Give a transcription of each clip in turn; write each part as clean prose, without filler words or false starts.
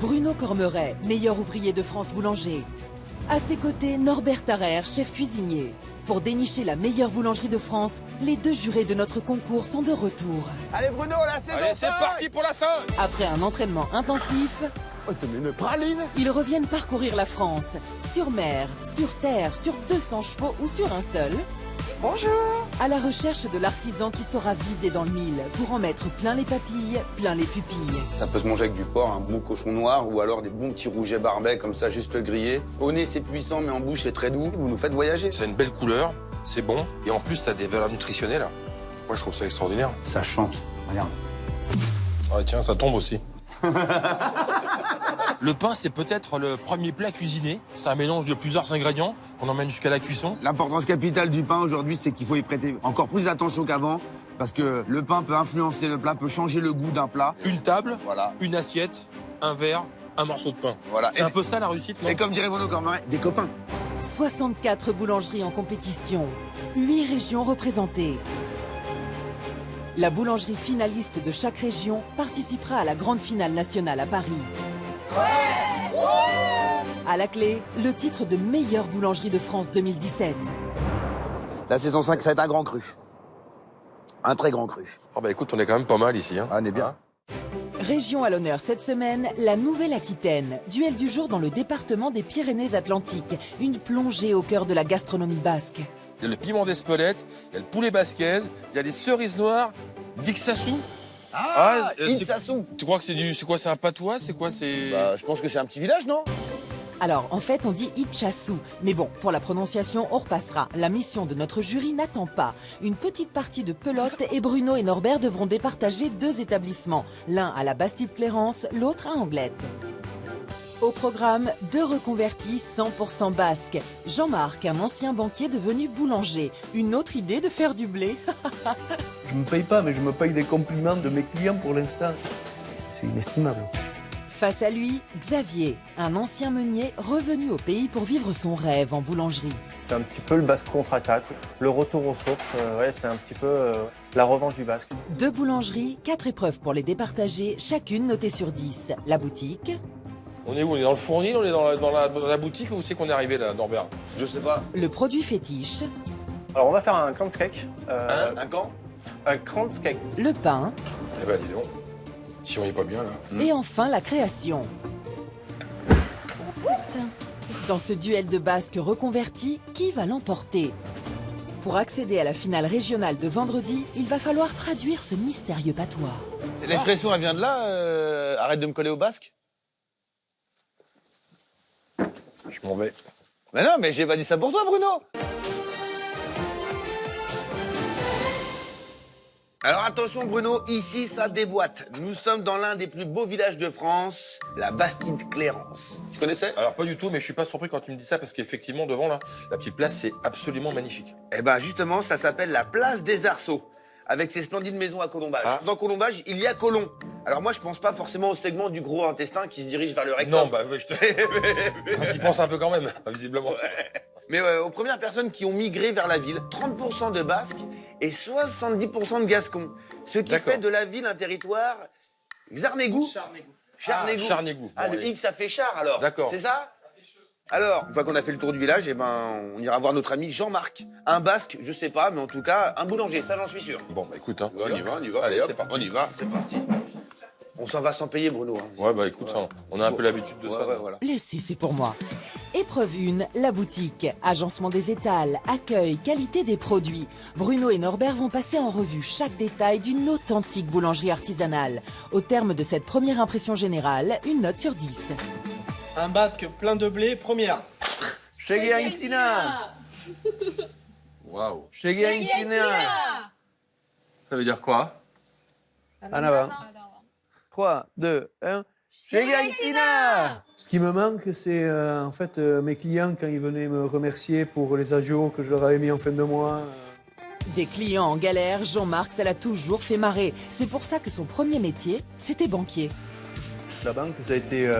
Bruno Cormeret, meilleur ouvrier de France boulanger. À ses côtés, Norbert Tarrer, chef cuisinier. Pour dénicher la meilleure boulangerie de France, les deux jurés de notre concours sont de retour. Allez Bruno, la saison. Allez, c'est parti pour la 5. Après un entraînement intensif, Oh, te mets une praline. ils reviennent parcourir la France. Sur mer, sur terre, sur 200 chevaux ou sur un seul. Bonjour. À la recherche de l'artisan qui saura viser dans le mille pour en mettre plein les papilles, plein les pupilles. Ça peut se manger avec du porc, un bon cochon noir ou alors des bons petits rougets barbets comme ça, juste grillés. Au nez, c'est puissant, mais en bouche, c'est très doux. Vous nous faites voyager. C'est une belle couleur, c'est bon. Et en plus, ça a des valeurs nutritionnelles. Moi, je trouve ça extraordinaire. Ça chante. Regarde. Ah tiens, ça tombe aussi. Le pain, c'est peut-être le premier plat cuisiné. C'est un mélange de plusieurs ingrédients qu'on emmène jusqu'à la cuisson. L'importance capitale du pain aujourd'hui, c'est qu'il faut y prêter encore plus attention qu'avant. Parce que le pain peut influencer le plat, peut changer le goût d'un plat. Une table, Voilà. une assiette, un verre, un morceau de pain. Voilà. C'est un peu ça la réussite, non? Et comme dirait Bruno Cormeret, des copains. 64 boulangeries en compétition, 8 régions représentées. La boulangerie finaliste de chaque région participera à la grande finale nationale à Paris. À la clé, le titre de meilleure boulangerie de France 2017. La saison 5, ça va être un grand cru. Un très grand cru. Oh bah écoute, on est quand même pas mal ici. Hein. Ah, on est bien. Région à l'honneur cette semaine, la Nouvelle-Aquitaine. Duel du jour dans le département des Pyrénées-Atlantiques. Une plongée au cœur de la gastronomie basque. Il y a le piment d'Espelette, il y a le poulet basquez, il y a des cerises noires, d'Ixassou. Insassou. Tu crois que c'est quoi, c'est un patois? C'est quoi, c'est... Bah, je pense que c'est un petit village, non? Alors, en fait, on dit Itchassou. Mais bon, pour la prononciation, on repassera. La mission de notre jury n'attend pas. Une petite partie de pelote et Bruno et Norbert devront départager 2 établissements. L'un à la Bastide-Clérance, l'autre à Anglette. Au programme, 2 reconvertis 100% basques. Jean-Marc, un ancien banquier devenu boulanger. Une autre idée de faire du blé. Je me paye pas, mais je me paye des compliments de mes clients pour l'instant. C'est inestimable. Face à lui, Xavier, un ancien meunier revenu au pays pour vivre son rêve en boulangerie. C'est un petit peu le basque contre-attaque, le retour aux sources, ouais, c'est un petit peu la revanche du basque. 2 boulangeries, 4 épreuves pour les départager, chacune notée sur 10. La boutique, On est où? On est dans le fournil, on est dans la boutique, ou où c'est qu'on est arrivé là, Norbert? Je sais pas. le produit fétiche, Alors on va faire un kranskek. Un camp. Un kranskek. le pain Eh ben dis donc, si on est pas bien là. et enfin la création. Dans ce duel de basques reconvertis, qui va l'emporter? Pour accéder à la finale régionale de vendredi, il va falloir traduire ce mystérieux patois. L'expression, elle vient de là. Arrête de me coller au basque. Je m'en vais. Mais non, mais j'ai pas dit ça pour toi, Bruno. Alors attention Bruno, ici ça déboîte. Nous sommes dans l'un des plus beaux villages de France, la Bastide-Clérance. Tu connaissais? Alors pas du tout, mais je suis pas surpris quand tu me dis ça, parce qu'effectivement, devant là, la petite place, c'est absolument magnifique. Eh ben justement, ça s'appelle la place des Arceaux, avec ses splendides maisons à colombage. Ah. Dans colombage, il y a Colomb. Alors moi, je pense pas forcément au segment du gros intestin qui se dirige vers le rectum. Non, bah ouais, je te... T'y penses un peu quand même, visiblement. Mais aux premières personnes qui ont migré vers la ville, 30% de Basques et 70% de Gascons. Ce qui D'accord. fait de la ville un territoire Xarnégou. Charnégou. Charnégou. Ah, Bon, le allez. X, ça fait char alors. D'accord. C'est ça? Alors, une fois qu'on a fait le tour du village, eh ben, on ira voir notre ami Jean-Marc. Un Basque, je sais pas, mais en tout cas, un boulanger, ça j'en suis sûr. Bon, bah écoute, hein. On y va. Allez, hop, c'est parti. On y va, c'est parti. On s'en va sans payer, Bruno. Hein. Ouais, bah écoute, ça, on a un peu l'habitude de ça. Ouais, voilà. Laissez, c'est pour moi. Épreuve 1, la boutique. Agencement des étals, accueil, qualité des produits. Bruno et Norbert vont passer en revue chaque détail d'une authentique boulangerie artisanale. Au terme de cette première impression générale, une note sur 10. Un basque plein de blé, première. Chegia Insina. Waouh. Chegia Insina. Ça veut dire quoi? En avant. 3, 2, 1. Chegia Insina. Ce qui me manque, c'est en fait mes clients quand ils venaient me remercier pour les agios que je leur avais mis en fin de mois. Des clients en galère, Jean-Marc, ça l'a toujours fait marrer. C'est pour ça que son premier métier, c'était banquier. La banque, ça a été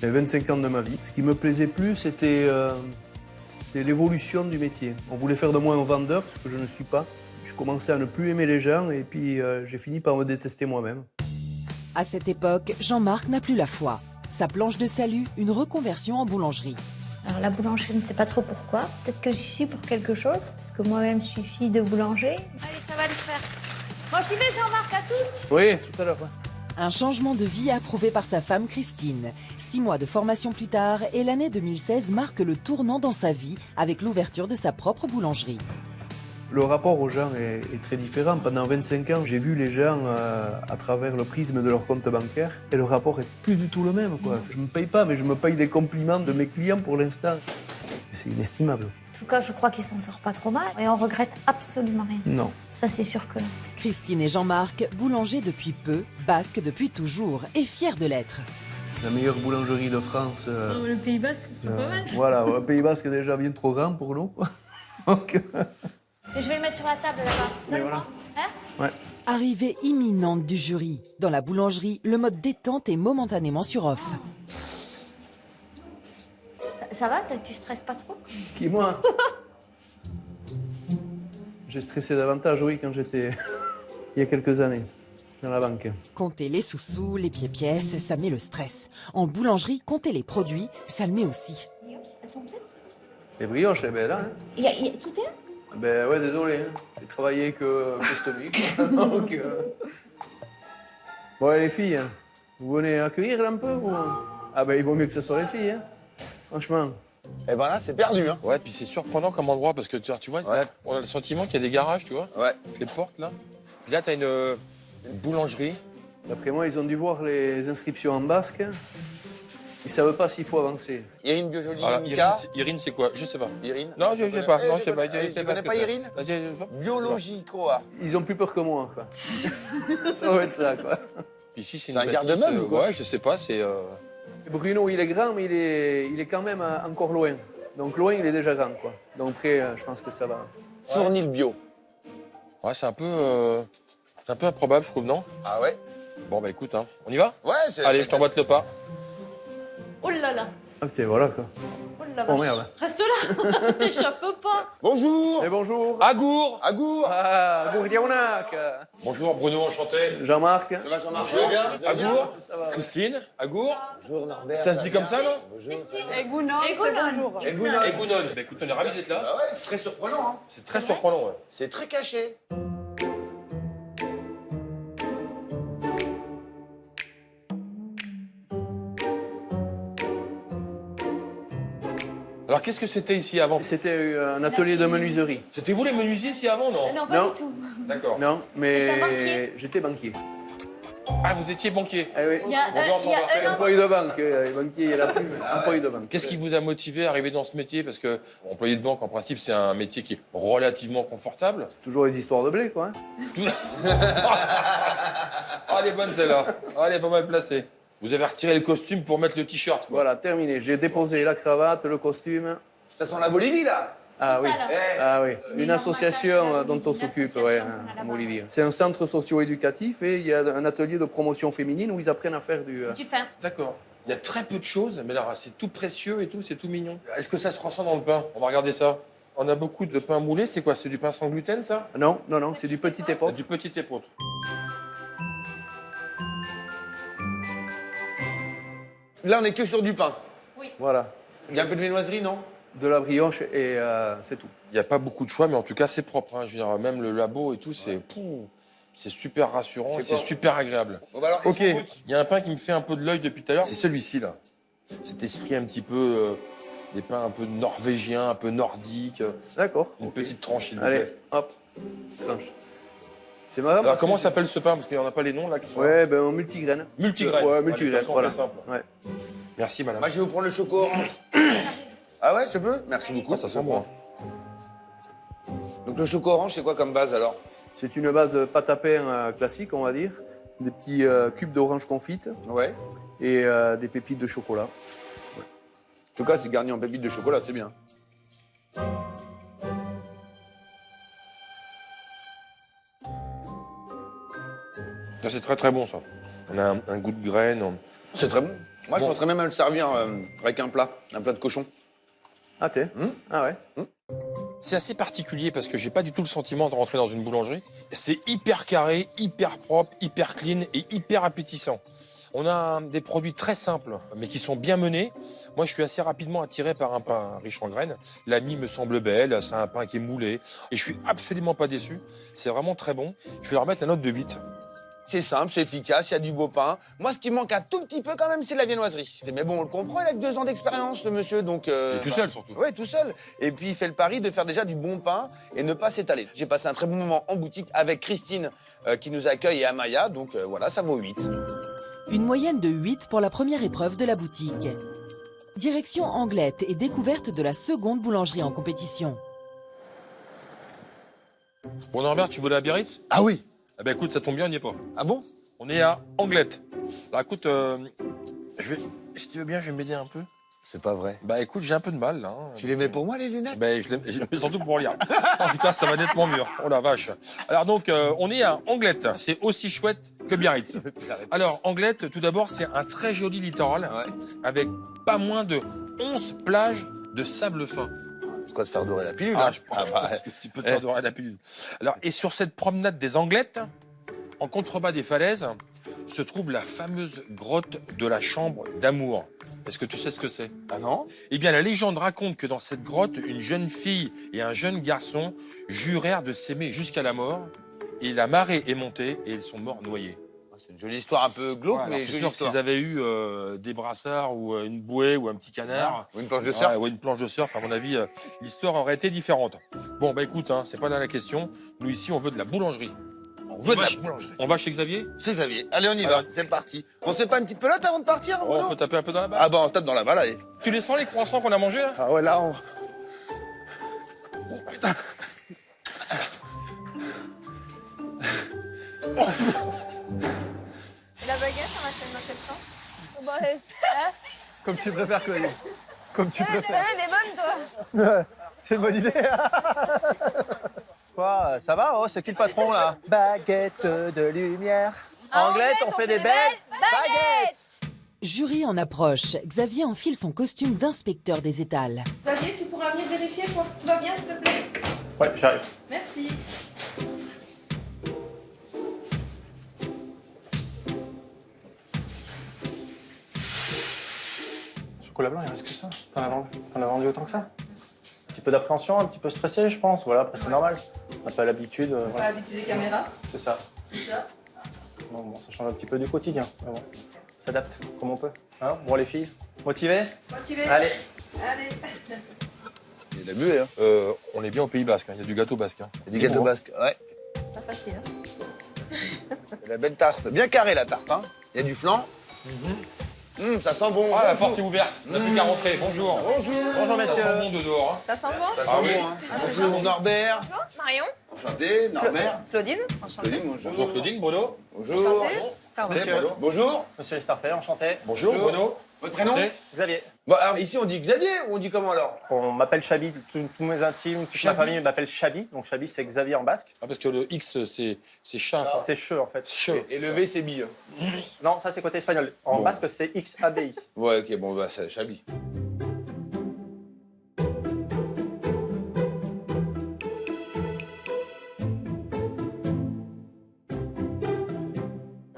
les 25 ans de ma vie. Ce qui me plaisait plus, c'est l'évolution du métier. On voulait faire de moi un vendeur, ce que je ne suis pas. Je commençais à ne plus aimer les gens et puis j'ai fini par me détester moi-même. À cette époque, Jean-Marc n'a plus la foi. Sa planche de salut, une reconversion en boulangerie. Alors la boulangerie, je ne sais pas trop pourquoi. Peut-être que j'y suis pour quelque chose, parce que moi-même, je suis fille de boulanger. Allez, ça va le faire. Bon, j'y vais, Jean-Marc, à tous. Oui, tout à l'heure. Ouais. Un changement de vie approuvé par sa femme Christine. 6 mois de formation plus tard et l'année 2016 marque le tournant dans sa vie avec l'ouverture de sa propre boulangerie. Le rapport aux gens est très différent. Pendant 25 ans, j'ai vu les gens à travers le prisme de leur compte bancaire et le rapport est plus du tout le même, quoi. Je ne me paye pas, mais je me paye des compliments de mes clients pour l'instant. C'est inestimable. En tout cas, je crois qu'il s'en sort pas trop mal et on regrette absolument rien. Non. Ça, c'est sûr que non. Christine et Jean-Marc, boulangers depuis peu, basques depuis toujours et fiers de l'être. La meilleure boulangerie de France. Le Pays Basque, c'est pas mal. Voilà, le Pays Basque est déjà bien trop grand pour nous. Donc, Et je vais le mettre sur la table là-bas. Mais Donne-moi. voilà. Hein? ouais. Arrivée imminente du jury. Dans la boulangerie, le mode détente est momentanément sur off. Ça va? Tu stresses pas trop? Qui, moi? J'ai stressé davantage, oui, quand j'étais il y a quelques années, dans la banque. Compter les sous-sous, les pièces, ça met le stress. En boulangerie, compter les produits, ça le met aussi. Elles sont prêtes? Les brioches, eh ben là. Hein. Tout est là? Ben ouais, désolé, hein. J'ai travaillé que costomique. Donc, Bon, les filles, hein. Vous venez accueillir un peu ou... Ah ben il vaut mieux que ce soit les filles, hein. Franchement. Et ben là, c'est perdu, hein. Ouais, puis c'est surprenant comme endroit parce que tu vois, Ouais. là, on a le sentiment qu'il y a des garages, tu vois, Ouais. avec les portes là. Puis là, t'as une boulangerie. D'après moi, ils ont dû voir les inscriptions en basque. Ils savent pas s'il faut avancer. Irine Biojoli, Voilà, Mika. Irine, c'est quoi? Je sais pas. Irine. Non, je sais pas. Non, je sais pas. Tu connais pas Irine? Biologie, quoi. Ils ont plus peur que moi, quoi. Ça doit être ça, quoi. Ici, c'est C'est un une garde-meuble bâtisse. ou quoi? Ouais, je sais pas, c'est. Bruno, il est grand, mais il est quand même encore loin. Donc loin, il est déjà grand, quoi. Donc après, je pense que ça va. Fournil bio. Ouais, c'est un peu improbable, je trouve, non? Ah ouais? Bon, bah écoute, hein. On y va? Ouais, c'est... Allez, je t'emboîte le pas. Oh là là. Ah putain, voilà, quoi. Oh là Oh vache. merde. Reste là. T'échappes pas. Bonjour. Et bonjour. Agour! Agour. Ah, Bourdiaounac. Bonjour, Bruno, enchanté. Jean-Marc. Ça va, Jean-Marc? Agour? Ça va, ouais. Christine? Agour? Bonjour, Norbert. Ça se dit comme ça, non? Bonjour. Et Gounon, c'est bonjour. Et Gounon. Et Gounon. Bah écoute, on est ravis d'être là. Ah ouais, c'est très surprenant, hein. C'est très surprenant, ouais. C'est très caché. Alors, qu'est-ce que c'était ici avant? C'était un atelier de menuiserie. C'était vous les menuisiers ici avant, non? Non, pas Non. du tout. D'accord. Non, C'est un banquier. mais j'étais banquier. Ah, vous étiez banquier. Ah oui. Il y a, Bonjour, il y a Jean-Marc. un an. Employé de banque. Banquier, il y en a plus, mais employé de banque. Qu'est-ce qui vous a motivé à arriver dans ce métier? Parce que employé de banque, en principe, c'est un métier qui est relativement confortable. Toujours les histoires de blé, quoi. Hein. Ah, elle est bonne celle-là. Ah, elle est pas mal placée. Vous avez retiré le costume pour mettre le t-shirt, quoi. Voilà, terminé. J'ai déposé la cravate, le costume. Ça sent la Bolivie, là. Ah oui. Total. Eh. Ah oui. Mais Une non, association moi, dont on une s'occupe, association, ouais, là-bas. en Bolivie. C'est un centre socio-éducatif et il y a un atelier de promotion féminine où ils apprennent à faire du. Du pain. D'accord. Il y a très peu de choses, mais là, c'est tout précieux et tout, c'est tout mignon. Est-ce que ça se ressent dans le pain? On va regarder ça. On a beaucoup de pain moulé. C'est quoi? C'est du pain sans gluten, ça? Non, non, non, c'est du petit épeautre. Du petit épeautre. Là, on est que sur du pain. Voilà. Il y a un peu de viennoiserie, non? De la brioche et c'est tout. Il n'y a pas beaucoup de choix, mais en tout cas, c'est propre. Hein. Je veux dire, même le labo et tout, c'est super rassurant, C'est c'est quoi? super agréable. Bon, bah alors, Ok, qu'est-ce qu'on goûte? il y a un pain qui me fait un peu de l'œil depuis tout à l'heure. C'est celui-ci, là. Cet esprit un petit peu... des pains un peu norvégiens, un peu nordiques. D'accord. Une petite tranche, s'il vous Allez, plaît. hop, tranche. C'est marrant. Alors, parce comment que- s'appelle ce pain? Parce qu'il n'y en a pas les noms, là, qui sont là. Ouais, ben en multigraine. Multigraine. Ouais, Allez, multigraine, de toute façon, on voilà. fait simple. Ouais. Merci, madame. Moi, je vais vous prendre le choco orange. Ah ouais, je peux? Merci beaucoup. Ah, ça sent bon. Donc, le choco orange, c'est quoi comme base, alors? C'est une base pâte à pain classique, on va dire. Des petits cubes d'orange confite Ouais. et des pépites de chocolat. En tout cas, c'est garni en pépites de chocolat, c'est bien. Ça, c'est très très bon, ça. On a un goût de graines. C'est très bon. Moi, Bon. je pensais même à le servir avec un plat de cochon. Ah, t'es Ah ouais. C'est assez particulier parce que j'ai pas du tout le sentiment de rentrer dans une boulangerie. C'est hyper carré, hyper propre, hyper clean et hyper appétissant. On a des produits très simples, mais qui sont bien menés. Moi, je suis assez rapidement attiré par un pain riche en graines. La mie me semble belle, c'est un pain qui est moulé. Et je suis absolument pas déçu. C'est vraiment très bon. Je vais leur mettre la note de 8. C'est simple, c'est efficace, il y a du beau pain. Moi, ce qui manque un tout petit peu quand même, c'est la viennoiserie. Mais bon, on le comprend, il a que 2 ans d'expérience, le monsieur, donc... Et tout seul, surtout. Ouais, tout seul. Et puis, il fait le pari de faire déjà du bon pain et ne pas s'étaler. J'ai passé un très bon moment en boutique avec Christine, qui nous accueille, et Amaya, donc voilà, ça vaut 8. Une moyenne de 8 pour la première épreuve de la boutique. Direction Anglette et découverte de la seconde boulangerie en compétition. Bon, Norbert, tu voulais la Biarritz? Ah oui. Eh ben écoute, ça tombe bien, on n'y est pas. Ah bon? On est à Anglette. Alors écoute, si tu veux bien, je vais m'aider un peu. C'est pas vrai. Bah écoute, j'ai un peu de mal là. Tu les mets pour moi, les lunettes? Ben, je les mets surtout pour lire. Oh putain, ça va nettement mieux. Oh la vache. Alors donc, on est à Anglette. C'est aussi chouette que Biarritz. Alors, Anglette, tout d'abord, c'est un très joli littoral avec pas moins de 11 plages de sable fin. C'est quoi de faire dorer la pilule? Ah, hein? je pense que tu peux te faire dorer la pilule. Alors, et sur cette promenade des Anglettes, en contrebas des falaises, se trouve la fameuse grotte de la chambre d'amour. Est-ce que tu sais ce que c'est? Ah non? Eh bien, la légende raconte que dans cette grotte, une jeune fille et un jeune garçon jurèrent de s'aimer jusqu'à la mort. Et la marée est montée et ils sont morts noyés. C'est une jolie histoire un peu glauque, Ouais, mais c'est jolie sûr que histoire. s'ils avaient eu des brassards ou une bouée ou un petit canard, Ou une planche de surf. ou une planche de surf, à mon avis, l'histoire aurait été différente. Bon, bah écoute, hein, c'est pas là la question. Nous, ici, on veut de la boulangerie. On veut de la chez- boulangerie. On va chez Xavier? C'est Xavier. Allez, on y va. Alors- C'est parti. On se fait pas une petite pelote avant de partir, Oh, Bruno? on peut taper un peu dans la balle. Ah bah, on tape dans la balle, allez. Tu les sens, les croissants qu'on a mangés, là? Ah ouais, là, on... Oh, putain. Et la baguette, on la fait dans quel sens? Comme tu préfères, Chloé. Comme tu préfères. Elle est bonne, toi. C'est une bonne idée. Quoi, ça va? Oh, c'est qui le patron, là? Baguette de lumière. Anglette, on fait des belles baguettes. Jury en approche. Xavier enfile son costume d'inspecteur des étals. Xavier, tu pourras venir vérifier pour si tout va bien, s'il te plaît? Ouais, j'arrive. Merci. Chocolat blanc, il reste que ça. T'en as vendu autant que ça? Un petit peu d'appréhension, un petit peu stressé, je pense. Voilà, après c'est normal. On n'a pas l'habitude. On a Voilà. l'habitude des caméras. C'est ça. C'est ça. Bon, ça change un petit peu du quotidien. Mais bon, on s'adapte comme on peut. Hein, bon, les filles, motivées? Motivé. Allez. Allez. Il a bu, hein. On est bien au Pays Basque, hein. Il y a du gâteau basque. Hein. Du gâteau basque, ouais. Pas facile, hein. Et la belle tarte. Bien carrée, la tarte, hein. Il y a du flan. Ça sent bon. Ah, la Bonjour. porte est ouverte. On n'a plus qu'à rentrer. Bonjour. Bonjour. Bonjour, Ça messieurs. sent bon de dehors. Hein. Ça sent bon? Ça sent Ah oui. bon, hein. Bonjour, Norbert. Marion? Enchanté, Norbert. Claudine, enchantée. Claudine, bonjour. Bonjour Claudine, Bruno. Bonjour. Enchantée. Pardon. Monsieur. Bonjour. Monsieur les Starfair, enchanté. Bonjour, Bonjour. Bruno. Votre prénom? Enchanté. Xavier. Bon, alors ici, on dit Xavier ou on dit comment alors? On m'appelle Chabi, tous mes intimes, toute ma Chabi. famille m'appelle Chabi. Donc Chabi, c'est Xavier en basque. Ah, parce que le X, c'est chat. enfin, C'est cheux, en fait. cheux. Et le V, c'est bille. Non, ça, c'est côté espagnol. En Bon. basque, c'est XABI. Ouais, ok, bon, bah, c'est Chabi.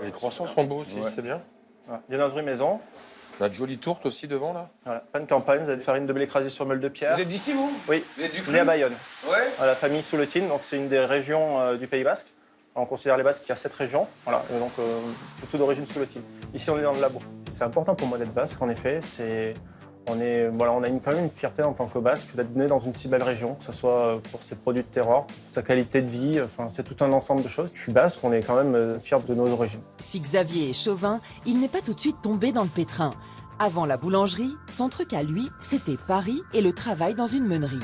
Les croissants sont beaux aussi, Ouais. c'est bien. Voilà. Viennoiserie maison. On a de jolies tourtes aussi devant, là. Voilà. Pain de campagne, vous avez de farine de blé écrasée sur meule de pierre. Vous êtes d'ici, vous? Oui, Vous êtes du cru? né à Bayonne, Ouais. à la famille Souletine. Donc c'est une des régions du Pays Basque. On considère les Basques qu'il y a 7 régions. Voilà, et donc plutôt d'origine Souletine. Ici, on est dans le labo. C'est important pour moi d'être basque, en effet. On a quand même une fierté en tant que basque d'être né dans une si belle région, que ce soit pour ses produits de terroir, sa qualité de vie. Enfin, c'est tout un ensemble de choses. Je suis basque, on est quand même fiers de nos origines. Si Xavier est chauvin, il n'est pas tout de suite tombé dans le pétrin. Avant la boulangerie, son truc à lui, c'était Paris et le travail dans une meunerie.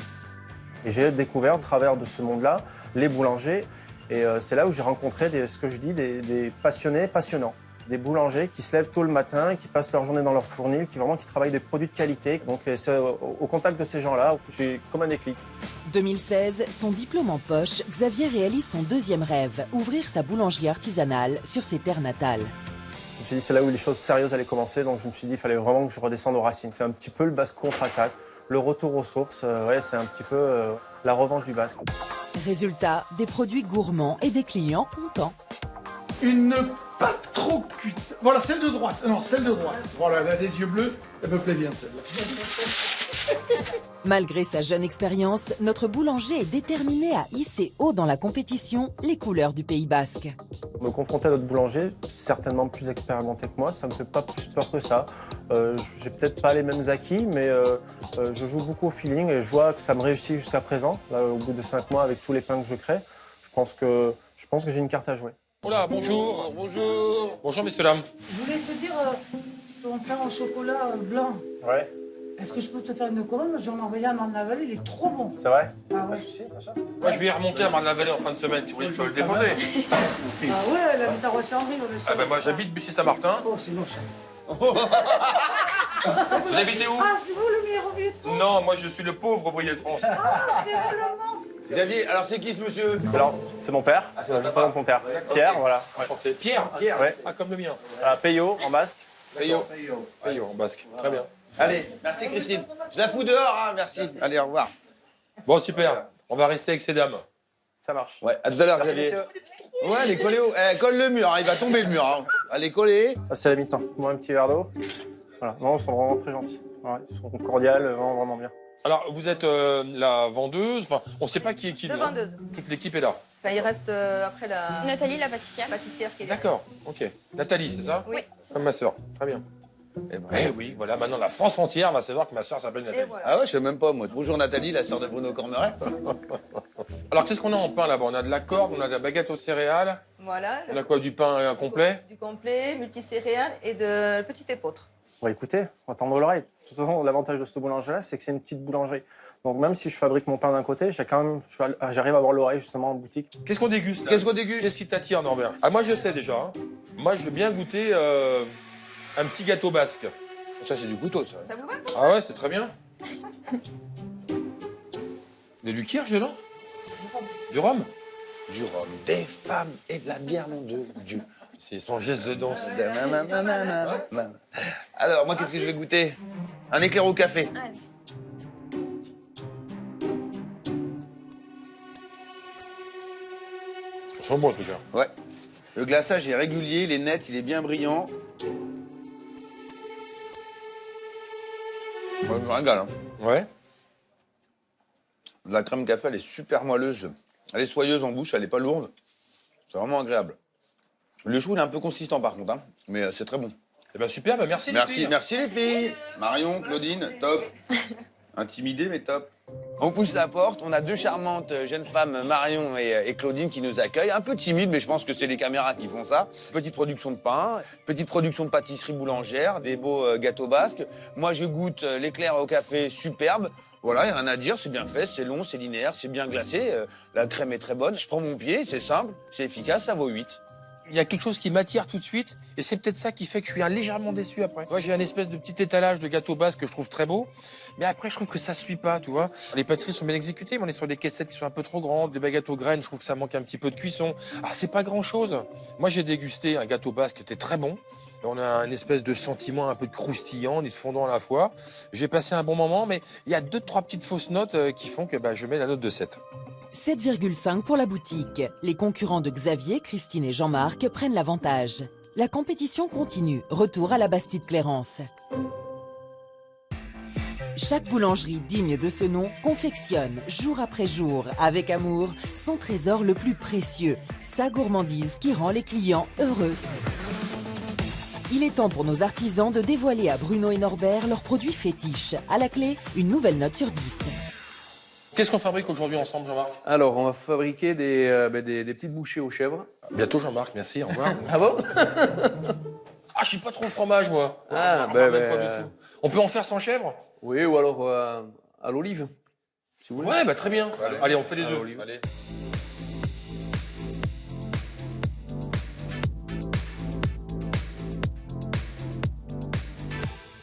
Et j'ai découvert au travers de ce monde-là les boulangers. Et c'est là où j'ai rencontré des passionnés passionnants. Des boulangers qui se lèvent tôt le matin, qui passent leur journée dans leur fournil, qui travaillent des produits de qualité. Donc c'est au contact de ces gens-là où j'ai comme un déclic. 2016, son diplôme en poche, Xavier réalise son deuxième rêve, ouvrir sa boulangerie artisanale sur ses terres natales. Je me suis dit c'est là où les choses sérieuses allaient commencer, donc je me suis dit il fallait vraiment que je redescende aux racines. C'est un petit peu le basque contre-attaque, le retour aux sources, c'est un petit peu la revanche du basque. Résultat, des produits gourmands et des clients contents. Une patrouille trop cuite. Voilà, celle de droite. Non, celle de droite. Voilà, elle a des yeux bleus. Elle me plaît bien, celle-là. Malgré sa jeune expérience, notre boulanger est déterminé à hisser haut dans la compétition les couleurs du Pays Basque. Me confronter à d'autres boulangers, certainement plus expérimentés que moi, ça me fait pas plus peur que ça. J'ai peut-être pas les mêmes acquis, mais je joue beaucoup au feeling et je vois que ça me réussit jusqu'à présent. Là, au bout de 5 mois, avec tous les pains que je crée, je pense que j'ai une carte à jouer. Hola, bonjour. Bonjour. Bonjour, messieurs, dames. Je voulais te dire, ton pain au chocolat blanc, Ouais, est-ce que je peux te faire une commande? J'en ai envoyé un en Marne-la-Vallée, il est trop bon. c'est vrai? Ah ouais. Pas de souci, bien sûr. Moi, je vais y remonter à Marne-la-Vallée en fin de semaine. Si vous voulez, je peux le déposer. Ah ouais, elle habite à Roissy-en-Brie, on le sait. Ah ben moi, j'habite Bussy-Saint-Martin. Oh, c'est moche. Vous habitez où? Ah, c'est vous le meilleur ouvrier de France? Non, moi, je suis le pauvre ouvrier de France. Ah, c'est vous le mort. Xavier, alors c'est qui ce monsieur? Alors, c'est mon père. Ah, c'est votre Je papa. présente mon père. Pierre, voilà. Ouais. Enchanté. Pierre. Pierre. Ouais. Ah, comme le mien. Peyo, en basque. Payot. Payot, en basque. Très bien. Allez, merci Christine. Je la fous dehors, hein, merci. Allez, au revoir. Bon, super. On va rester avec ces dames. Ça marche. Ouais, à tout à l'heure, Merci, Xavier. messieurs. Ouais, allez, collez colle le mur, hein, il va tomber le mur. Hein. Allez, collez. Ah, c'est la mi-temps. Moi, un petit verre d'eau. Voilà. Non, ils sont vraiment très gentils. Ouais, ils sont cordiales, vraiment bien. Alors, vous êtes la vendeuse. Enfin, on ne sait pas qui est qui. Deux nous, hein. vendeuses. Toute l'équipe est là. Enfin, il reste après la Nathalie, la pâtissière. pâtissière qui est D'accord. Ok. Nathalie, c'est ça? Oui. Comme ma sœur. Très bien. Eh oui, voilà. Maintenant, la France entière va savoir que ma sœur s'appelle Et Nathalie. voilà. Ah ouais, je sais même pas, moi. Bonjour Nathalie, la sœur de Bruno Cormeret. Alors, qu'est-ce qu'on a en pain là-bas? On a de la corde, on a de la baguette aux céréales. Voilà. On a quoi? Du pain complet? Du complet, multicéréales et de petit épeautre. Bon, écoutez, on va tendre l'oreille. De toute façon, l'avantage de ce boulanger-là, c'est que c'est une petite boulangerie. Donc même si je fabrique mon pain d'un côté, j'arrive à avoir l'oreille justement en boutique. Qu'est-ce qu'on déguste là? Qu'est-ce qu'on déguste? Qu'est-ce qui t'attire, Norbert? Ah, moi, je sais déjà. Hein. Moi, je veux bien goûter un petit gâteau basque. Ça, c'est du couteau, ça. Ça vous va? Ah ouais, c'est très bien. Des Lukirch dedans? Du rhum? Du rhum, des femmes et de la bière, nom de Dieu. C'est son geste de danse. Alors, moi, qu'est-ce que je vais goûter? Un éclair au café. Allez. Ils sont bons, en tout cas. Ouais. Le glaçage est régulier, il est net, il est bien brillant. Moi, je me régale. Hein. Ouais. La crème café, elle est super moelleuse. Elle est soyeuse en bouche, elle est pas lourde. C'est vraiment agréable. Le chou, il est un peu consistant par contre, hein, mais c'est très bon. Eh ben super, ben merci les filles. Merci les filles. Marion, Claudine, top. Intimidée, mais top. On pousse la porte, on a deux charmantes jeunes femmes, Marion et Claudine, qui nous accueillent. Un peu timides, mais je pense que c'est les caméras qui font ça. Petite production de pain, petite production de pâtisserie boulangère, des beaux gâteaux basques. Moi, je goûte l'éclair au café superbe. Voilà, il n'y a rien à dire, c'est bien fait, c'est long, c'est linéaire, c'est bien glacé. La crème est très bonne. Je prends mon pied, c'est simple, c'est efficace, ça vaut 8. Il y a quelque chose qui m'attire tout de suite, et c'est peut-être ça qui fait que je suis légèrement déçu après. Moi, j'ai un espèce de petit étalage de gâteau basque que je trouve très beau, mais après, je trouve que ça se suit pas, tu vois. Les pâtisseries sont bien exécutées, mais on est sur des caissettes qui sont un peu trop grandes, des baguettes aux graines, je trouve que ça manque un petit peu de cuisson. Alors, c'est pas grand-chose. Moi, j'ai dégusté un gâteau basque qui était très bon. On a un espèce de sentiment un peu de croustillant, ni de fondant à la fois. J'ai passé un bon moment, mais il y a 2-3 petites fausses notes qui font que je mets la note de 7. 7,5 pour la boutique. Les concurrents de Xavier, Christine et Jean-Marc prennent l'avantage. La compétition continue. Retour à la Bastide-Clérance. Chaque boulangerie digne de ce nom confectionne, jour après jour, avec amour, son trésor le plus précieux, sa gourmandise qui rend les clients heureux. Il est temps pour nos artisans de dévoiler à Bruno et Norbert leurs produits fétiches. À la clé, une nouvelle note sur 10. Qu'est-ce qu'on fabrique aujourd'hui ensemble, Jean-Marc? Alors, on va fabriquer des petites bouchées aux chèvres. Bientôt, Jean-Marc, merci, au revoir. Ah bon? Ah, je suis pas trop fromage, moi. Ah, Même pas du tout. On peut en faire sans chèvre? Oui, ou alors à l'olive, si vous voulez. Ouais, très bien. Allez, on fait les deux. Allez.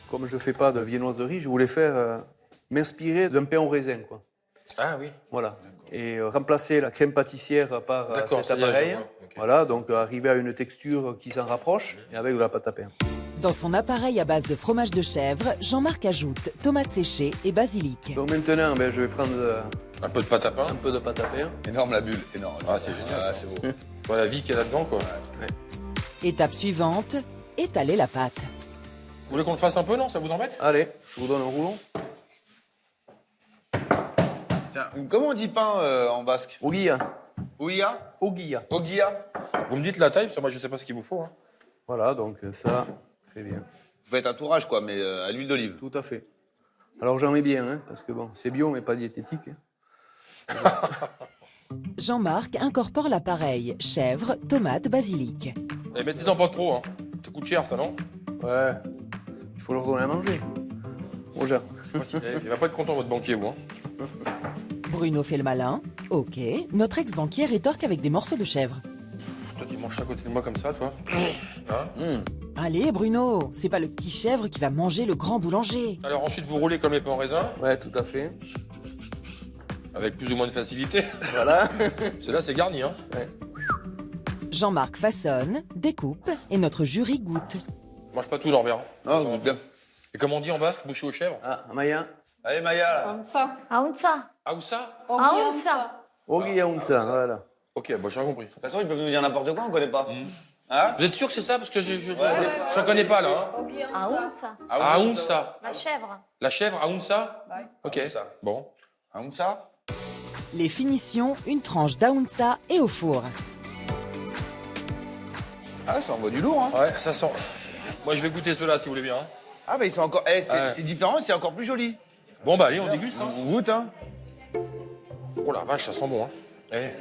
Comme je fais pas de viennoiserie, je voulais faire m'inspirer d'un pain au raisin, quoi. Ah oui. Voilà. Et remplacer la crème pâtissière par D'accord, cet ça y est, appareil. je vois. Ok. Voilà, donc arriver à une texture qui s'en rapproche et avec de la pâte à pain. Dans son appareil à base de fromage de chèvre, Jean-Marc ajoute tomates séchées et basilic. Donc maintenant, je vais prendre Un peu de pâte à pain. un peu de pâte à pain. Énorme la bulle, énorme. Ah, c'est génial, ça. c'est beau. Voilà la vie qu'il y a là-dedans, quoi. Étape suivante, étaler la pâte. Vous voulez qu'on le fasse un peu, non? Ça vous embête? Allez, je vous donne un rouleau. Tiens, comment on dit pain en basque? Oguilla. Ouïa? Oguilla. Oguia? Vous me dites la taille, parce que moi je sais pas ce qu'il vous faut. Hein. Voilà, donc ça, très bien. Vous faites un tourage, quoi, mais à l'huile d'olive. Tout à fait. Alors j'en mets bien, hein, parce que bon, c'est bio, mais pas diététique. Hein. Jean-Marc incorpore l'appareil, chèvre, tomate, basilic. Et mettez-en pas trop, hein. Ça coûte cher, ça, non? Ouais, il faut leur donner à manger. Bon, Jean. Il va pas être content, votre banquier, vous. Hein. Bruno fait le malin. Ok, notre ex-banquier rétorque avec des morceaux de chèvre. Toi, tu manges à côté de moi comme ça, toi? Hein? Allez, Bruno, c'est pas le petit chèvre qui va manger le grand boulanger. Alors ensuite, vous roulez comme les pains en raisin, Ouais, tout à fait. avec plus ou moins de facilité. Voilà. Celui-là, c'est garni, hein? Ouais. Jean-Marc façonne, découpe et notre jury goûte. Mange pas tout, Norbert. Non, bien. Et comme on dit en basque, boucher aux chèvres? Ah, Maya. Allez, Maya, là. Ça. Aounsa. Aoussa? Aounsa. Oguilla Unsa, voilà. Ok, bah j'ai rien compris. De toute façon, ils peuvent nous dire n'importe quoi, on connaît pas. Hein? Vous êtes sûr que c'est ça? Parce que j'en connais pas, là. Hein? Aounsa. Aounsa. La chèvre. La chèvre, Aounsa? Ok, Aounsa. bon. Aounsa? Les finitions, une tranche d'aounsa et au four. Ah, ça envoie du lourd, hein. Ouais, ça sent. Moi, je vais goûter ceux-là, si vous voulez bien. Hein. Ah, mais ils sont encore... Eh, Ouais. c'est différent, c'est encore plus joli. Bon, bah allez, on déguste. Hein. On goûte, hein. Oh la vache, ça sent bon. Hein. Eh.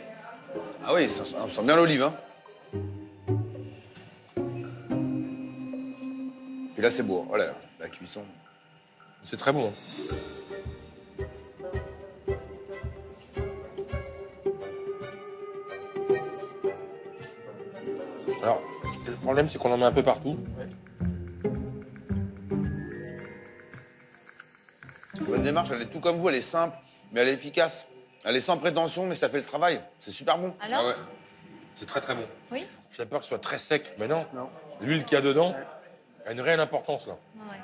Ah oui, ça sent bien l'olive, hein. Et là, c'est beau. Oh là, la cuisson. C'est très bon. Hein. Alors, le problème, c'est qu'on en met un peu partout. Votre démarche, elle est tout comme vous, elle est simple, mais elle est efficace. Elle est sans prétention, mais ça fait le travail. C'est super bon. Alors Ah ouais. C'est très très bon. Oui. J'avais peur que ce soit très sec, mais non. Non. L'huile qu'il y a dedans a une réelle importance, là. Ouais.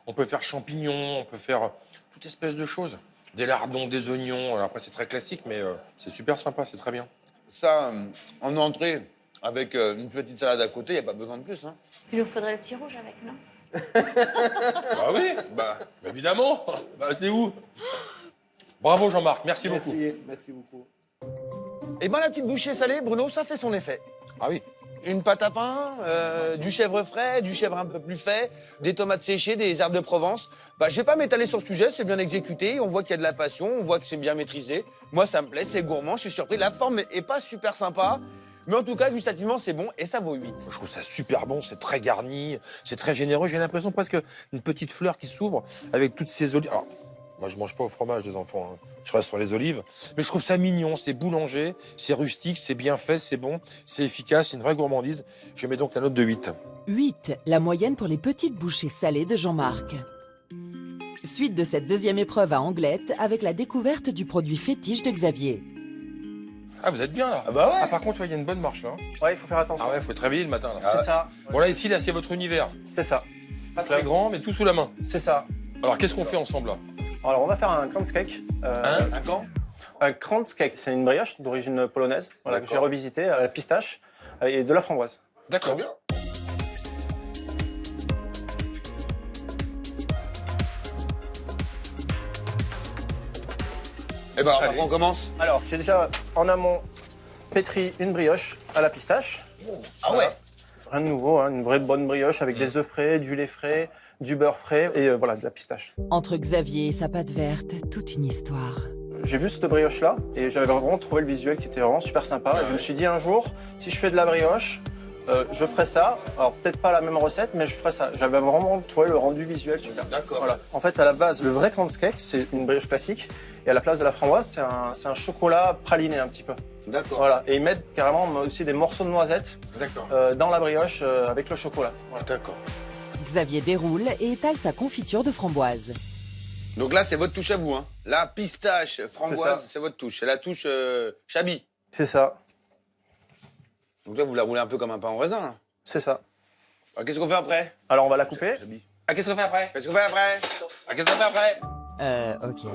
On peut faire champignons, on peut faire toute espèce de choses. Des lardons, des oignons. Alors après, c'est très classique, mais c'est super sympa, c'est très bien. Ça, en entrée, avec une petite salade à côté, il n'y a pas besoin de plus, hein. Il nous faudrait le petit rouge avec, non? Ah oui, bah évidemment. Bah, c'est où? Bravo Jean-Marc, merci beaucoup. Merci beaucoup. Et ben la petite bouchée salée, Bruno, ça fait son effet. Ah oui. Une pâte à pain, du chèvre frais, du chèvre un peu plus fait, des tomates séchées, des herbes de Provence. Bah, je vais pas m'étaler sur le sujet, c'est bien exécuté, on voit qu'il y a de la passion, on voit que c'est bien maîtrisé. Moi, ça me plaît, c'est gourmand, je suis surpris. La forme est pas super sympa, mais en tout cas, gustativement, c'est bon et ça vaut 8. Je trouve ça super bon, c'est très garni, c'est très généreux. J'ai l'impression presque une petite fleur qui s'ouvre avec toutes ces olives. Alors, moi, je mange pas au fromage des enfants, hein. Je reste sur les olives. Mais je trouve ça mignon, c'est boulanger, c'est rustique, c'est bien fait, c'est bon, c'est efficace, c'est une vraie gourmandise. Je mets donc la note de 8. 8, la moyenne pour les petites bouchées salées de Jean-Marc. Suite de cette deuxième épreuve à Anglette avec la découverte du produit fétiche de Xavier. Ah, vous êtes bien là? Ah bah ouais. Ah, par contre, il y a une bonne marche là. Ouais, il faut faire attention. Ah ouais, faut être réveillé le matin là. C'est ça. Bon là, ici, là, c'est votre univers. C'est ça. Pas très grand, mais tout sous la main. C'est ça. Alors, qu'est-ce qu'on fait ensemble là? Alors, on va faire un kranskek. Un camp? Un kranskek, c'est une brioche d'origine polonaise, voilà, que j'ai revisité à la pistache et de la framboise. D'accord. Bien. Eh ben, Allez. on commence. Alors, j'ai déjà en amont pétri une brioche à la pistache. Ah ouais. Rien de nouveau, hein, une vraie bonne brioche avec des œufs frais, du lait frais, du beurre frais et voilà, de la pistache. Entre Xavier et sa pâte verte, toute une histoire. J'ai vu cette brioche-là et j'avais vraiment trouvé le visuel qui était vraiment super sympa. Et je me suis dit un jour, si je fais de la brioche, je ferai ça. Alors peut-être pas la même recette, mais je ferai ça. J'avais vraiment trouvé le rendu visuel super. D'accord. Voilà. En fait, à la base, le vrai kranskek, c'est une brioche classique. Et à la place de la framboise, c'est un chocolat praliné un petit peu. D'accord. Voilà. Et ils mettent carrément aussi des morceaux de noisettes D'accord. dans la brioche avec le chocolat. Voilà. D'accord. Xavier déroule et étale sa confiture de framboise. Donc là, c'est votre touche à vous, hein. La pistache, framboise, ça. c'est votre touche. C'est la touche Chabi. C'est ça. Donc là, vous la roulez un peu comme un pain en raisin. Hein. C'est ça. Alors, qu'est-ce qu'on fait après? Alors on va la couper. Chabi. Ah, qu'est-ce qu'on fait après? Qu'est-ce qu'on fait après? Ah, qu'est-ce qu'on fait après? Ok.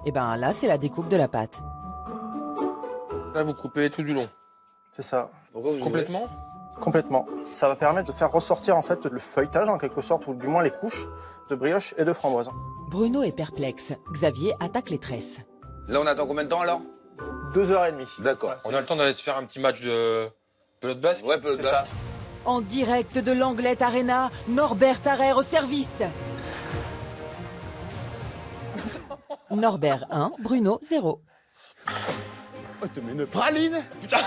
Et ben là, c'est la découpe de la pâte. Là, vous coupez tout du long. C'est ça. Pourquoi vous Complètement? Complètement. Ça va permettre de faire ressortir en fait le feuilletage en quelque sorte, ou du moins les couches de brioche et de framboise. Bruno est perplexe. Xavier attaque les tresses. Là, on attend combien de temps alors? 2h30. D'accord. On a le temps d'aller se faire un petit match de pelote basque. Ouais, pelote C'est ça. basque. En direct de l'Anglette Arena, Norbert Tarrer au service. Norbert 1, Bruno 0. Oh, tu mets une praline? Putain.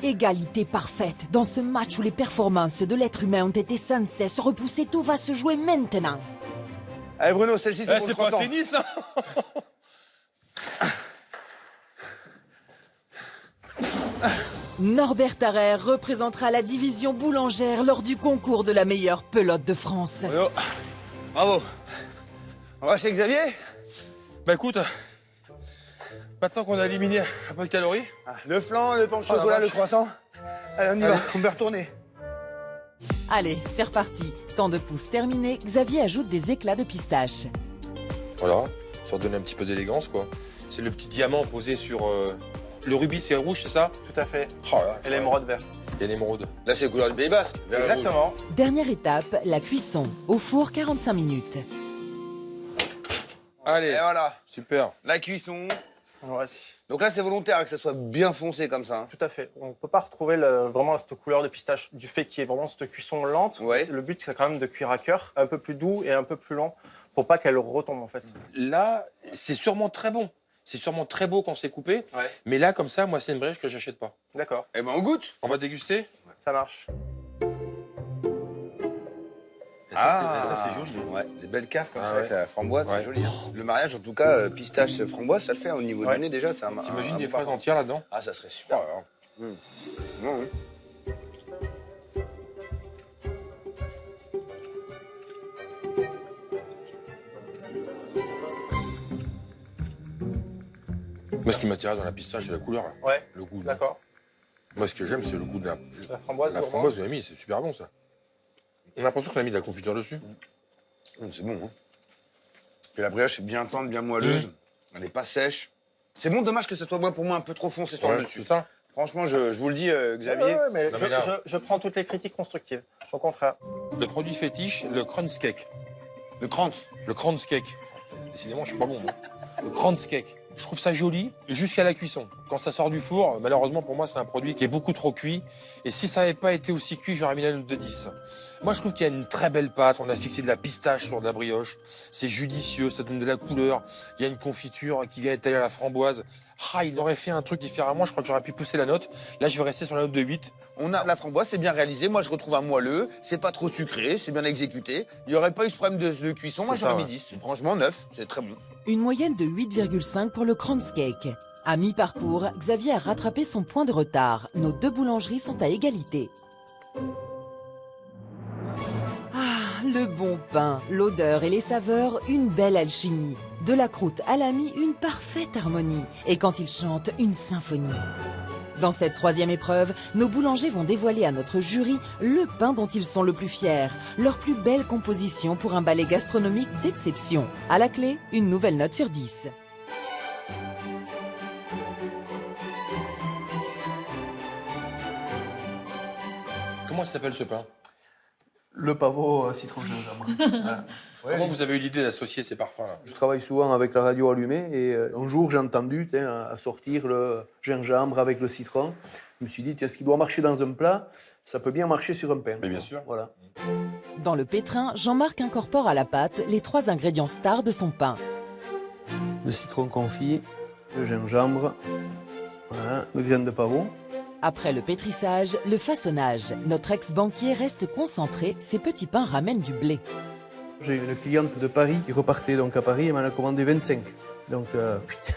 Égalité parfaite. Dans ce match où les performances de l'être humain ont été sans cesse repoussées, tout va se jouer maintenant. Allez Bruno, celle-ci c'est pour le C'est pas un croissant. tennis, hein. Norbert Tarrer représentera la division boulangère lors du concours de la meilleure pelote de France. Bruno, bravo. On va chez Xavier? Bah écoute, maintenant qu'on a éliminé un peu de calories, Le flan, le pain au Oh, la chocolat, le vache. croissant. Allez, on y Allez. va, on peut retourner. Allez, c'est reparti. Temps de pouce terminé, Xavier ajoute des éclats de pistache. voilà, ça donne un petit peu d'élégance quoi. C'est le petit diamant posé sur... Le rubis c'est rouge, c'est ça? Tout à fait. Oh là, Et l'émeraude vert. Il y a l'émeraude. Là, c'est couleur du Pays Basque. vert et rouge. Exactement. Dernière étape, la cuisson. Au four 45 minutes. Allez, Et voilà, super. la cuisson. Voici. Donc là, c'est volontaire que ça soit bien foncé comme ça. hein. Tout à fait. On ne peut pas retrouver vraiment cette couleur de pistache du fait qu'il y ait vraiment cette cuisson lente. Ouais. Le but, c'est quand même de cuire à cœur, un peu plus doux et un peu plus lent, pour pas qu'elle retombe en fait. Là, c'est sûrement très bon. C'est sûrement très beau quand c'est coupé. Ouais. Mais là, comme ça, moi, c'est une brioche que j'achète pas. D'accord. Eh ben, on goûte. On va déguster. Ça marche. Et ça, c'est joli. hein. Ouais, des belles caves comme Ah ça ouais. avec la framboise, Ouais. c'est joli. hein. Le mariage, en tout cas, pistache, framboise, ça le fait au niveau Ouais. du nez déjà. T'imagines des bon fraises parfum. entières là-dedans? Ah, ça serait super. Oh, Mmh. Mmh. Moi, ce qui m'intéresse dans la pistache, c'est la couleur. Là. Ouais. Le goût. D'accord. Moi, ce que j'aime, c'est le goût de La framboise. la gourmand. framboise de l'ami. C'est super bon, ça. On a l'impression qu'on a mis de la confiture dessus. C'est bon. Hein. Puis la brioche est bien tendre, bien moelleuse. Elle n'est pas sèche. C'est bon, dommage que ça soit pour moi un peu trop foncé sur le Ouais, dessus. c'est ça. Franchement, je vous le dis, Xavier. Ouais, mais Non, mais là- je prends toutes les critiques constructives. Au contraire. Le produit fétiche, le crunch cake. Le krantz. Le crunch cake. Décidément, je suis pas bon. moi. Le crunch cake. Je trouve ça joli jusqu'à la cuisson. Quand ça sort du four, malheureusement pour moi, c'est un produit qui est beaucoup trop cuit. Et si ça n'avait pas été aussi cuit, j'aurais mis la note de 10. Moi, je trouve qu'il y a une très belle pâte. On a fixé de la pistache sur de la brioche. C'est judicieux, ça donne de la couleur. Il y a une confiture qui vient étaler à la framboise. Ah, il aurait fait un truc différemment. Je crois que j'aurais pu pousser la note. Là, je vais rester sur la note de 8. On a la framboise, c'est bien réalisé. Moi, je retrouve un moelleux. C'est pas trop sucré, c'est bien exécuté. Il n'y aurait pas eu ce problème de cuisson. Moi, C'est j'aurais ça, mis ouais. 10. Franchement, 9. C'est très bon. Une moyenne de 8,5 pour le Kranz Cake. À mi-parcours, Xavier a rattrapé son point de retard. Nos deux boulangeries sont à égalité. Ah, le bon pain, l'odeur et les saveurs, une belle alchimie. De la croûte à la mie, une parfaite harmonie. Et quand ils chantent, une symphonie. Dans cette troisième épreuve, nos boulangers vont dévoiler à notre jury le pain dont ils sont le plus fiers, leur plus belle composition pour un ballet gastronomique d'exception. À la clé, une nouvelle note sur 10. Comment ça s'appelle ce pain? Le pavot citron gingembre. Comment vous avez eu l'idée d'associer ces parfums-là? Je travaille souvent avec la radio allumée et un jour j'ai entendu à sortir le gingembre avec le citron. Je me suis dit, tiens, ce qui doit marcher dans un plat, ça peut bien marcher sur un pain. Mais bien sûr. Voilà. Dans le pétrin, Jean-Marc incorpore à la pâte les 3 ingrédients stars de son pain. Le citron confit, le gingembre, voilà, le grain de pavot. Après le pétrissage, le façonnage. Notre ex-banquier reste concentré, ses petits pains ramènent du blé. J'ai une cliente de Paris qui repartait donc à Paris et m'en a commandé 25. Donc, putain,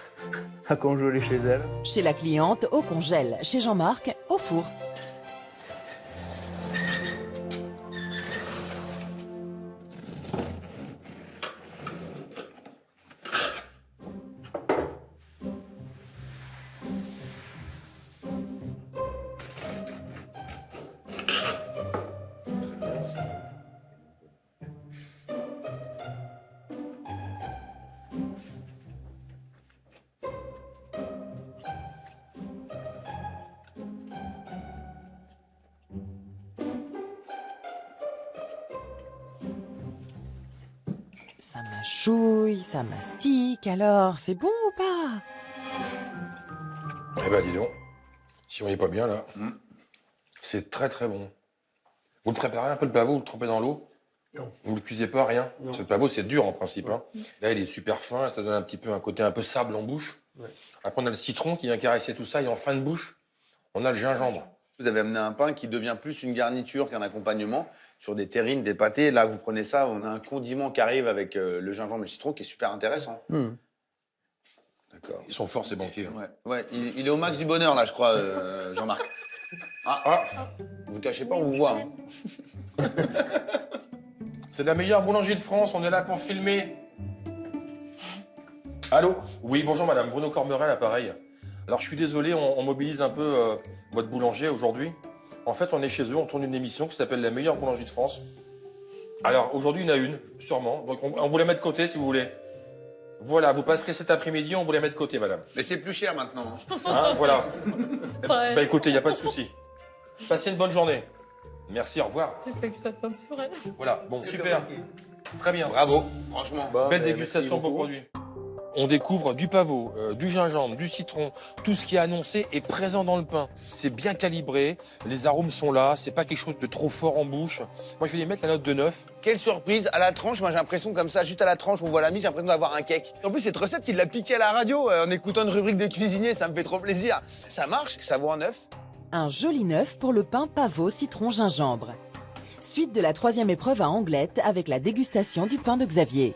à congeler chez elle. Chez la cliente, au congèle. Chez Jean-Marc, au four. Ça mâchouille, ça mastique, alors c'est bon ou pas? Eh ben dis donc, si on n'est pas bien là, c'est très très bon. Vous le préparez un peu le pavot, vous le trempez dans l'eau? Non. Vous le cuisez pas, rien? Parce que le pavot c'est dur en principe. Hein. Là il est super fin, ça donne un petit peu un côté un peu sable en bouche. Ouais. Après on a le citron qui vient caresser tout ça et en fin de bouche, on a le gingembre. Vous avez amené un pain qui devient plus une garniture qu'un accompagnement sur des terrines, des pâtés. Là, vous prenez ça, on a un condiment qui arrive avec le gingembre et le citron qui est super intéressant. D'accord. Ils sont forts ces banquiers. Hein. Ouais. Il est au max du bonheur là, je crois, Jean-Marc. Vous cachez pas, on vous voit. Hein. C'est la meilleure boulangerie de France, on est là pour filmer. Allô? Oui, bonjour madame, Bruno Cormerel, l'appareil. Alors je suis désolé, on mobilise un peu votre boulanger aujourd'hui. En fait, on est chez eux, on tourne une émission qui s'appelle La meilleure boulangerie de France. Alors aujourd'hui, il y en a une, sûrement. Donc on vous la met de côté si vous voulez. Voilà, vous passerez cet après-midi, on vous la met de côté, madame. Mais c'est plus cher maintenant. Hein, voilà. Bah écoutez, il n'y a pas de souci. Passez une bonne journée. Merci, au revoir. Voilà, bon, super. Très bien. Bravo, franchement. Belle dégustation pour produit. On découvre du pavot, du gingembre, du citron, tout ce qui est annoncé est présent dans le pain. C'est bien calibré, les arômes sont là, c'est pas quelque chose de trop fort en bouche. Moi, je vais lui mettre la note de 9. Quelle surprise, à la tranche, moi j'ai l'impression comme ça, juste à la tranche, on voit la mise, j'ai l'impression d'avoir un cake. En plus, cette recette, il l'a piquée à la radio en écoutant une rubrique de cuisinier, ça me fait trop plaisir. Ça marche, ça vaut un 9. Un joli 9 pour le pain pavot citron gingembre. Suite de la 3e épreuve à Anglette avec la dégustation du pain de Xavier.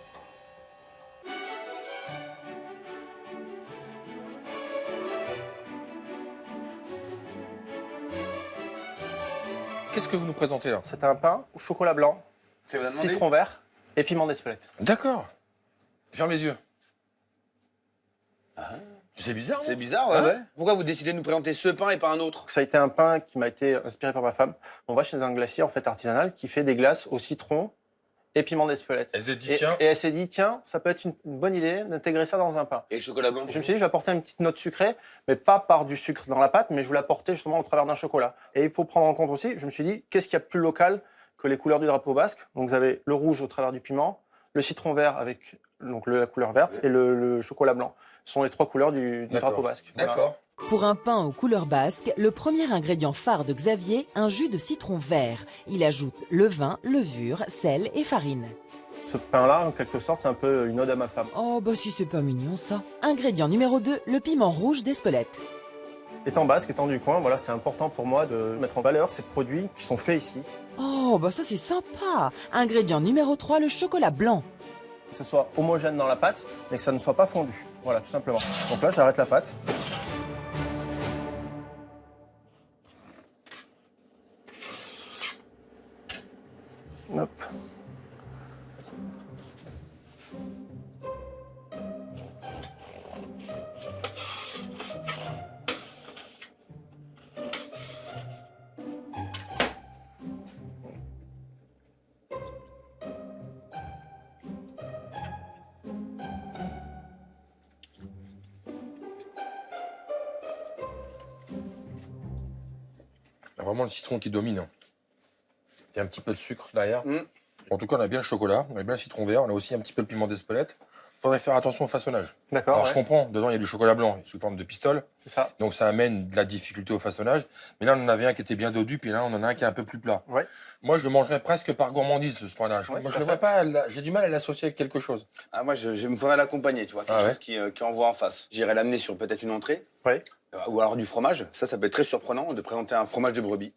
Qu'est-ce que vous nous présentez là? C'est un pain au chocolat blanc, citron vert et piment d'Espelette. D'accord. Ferme les yeux. C'est bizarre, non? C'est bizarre, ouais. Pourquoi vous décidez de nous présenter ce pain et pas un autre? Ça a été un pain qui m'a été inspiré par ma femme. On va chez un glacier en fait artisanal qui fait des glaces au citron et piment d'Espelette. Et elle s'est dit, tiens, ça peut être une bonne idée d'intégrer ça dans un pain. Et le chocolat blanc? Je me suis dit, je vais apporter une petite note sucrée, mais pas par du sucre dans la pâte, mais je voulais l'apporter justement au travers d'un chocolat. Et il faut prendre en compte aussi, je me suis dit, qu'est-ce qu'il y a de plus local que les couleurs du drapeau basque? Donc vous avez le rouge au travers du piment, le citron vert avec donc, la couleur verte et le chocolat blanc. Ce sont les 3 couleurs du drapeau basque. D'accord. Voilà. Pour un pain aux couleurs basques, le premier ingrédient phare de Xavier, un jus de citron vert. Il ajoute levain, levure, sel et farine. Ce pain-là, en quelque sorte, c'est un peu une ode à ma femme. Oh, bah si c'est pas mignon ça. Ingrédient numéro 2, le piment rouge d'Espelette. Étant basque, étant du coin, voilà, c'est important pour moi de mettre en valeur ces produits qui sont faits ici. Oh, bah ça c'est sympa. Ingrédient numéro 3, le chocolat blanc. Que ce soit homogène dans la pâte, mais que ça ne soit pas fondu. Voilà, tout simplement. Donc là, j'arrête la pâte. Hop. Il y a vraiment le citron qui domine. Il y a un petit peu de sucre derrière. En tout cas, on a bien le chocolat, on a bien le citron vert, on a aussi un petit peu le piment d'Espelette. Il faudrait faire attention au façonnage. D'accord. Alors je comprends, dedans il y a du chocolat blanc sous forme de pistole. C'est ça. Donc ça amène de la difficulté au façonnage. Mais là, on en avait un qui était bien dodu, puis là, on en a un qui est un peu plus plat. Ouais. Moi, je le mangerais presque par gourmandise, ce pain-là. Moi, je ne le vois pas, j'ai du mal à l'associer avec quelque chose. Ah, moi, je me ferais l'accompagner, tu vois, quelque chose qui envoie en face. J'irais l'amener sur peut-être une entrée. Oui. Ou alors du fromage. Ça peut être très surprenant de présenter un fromage de brebis.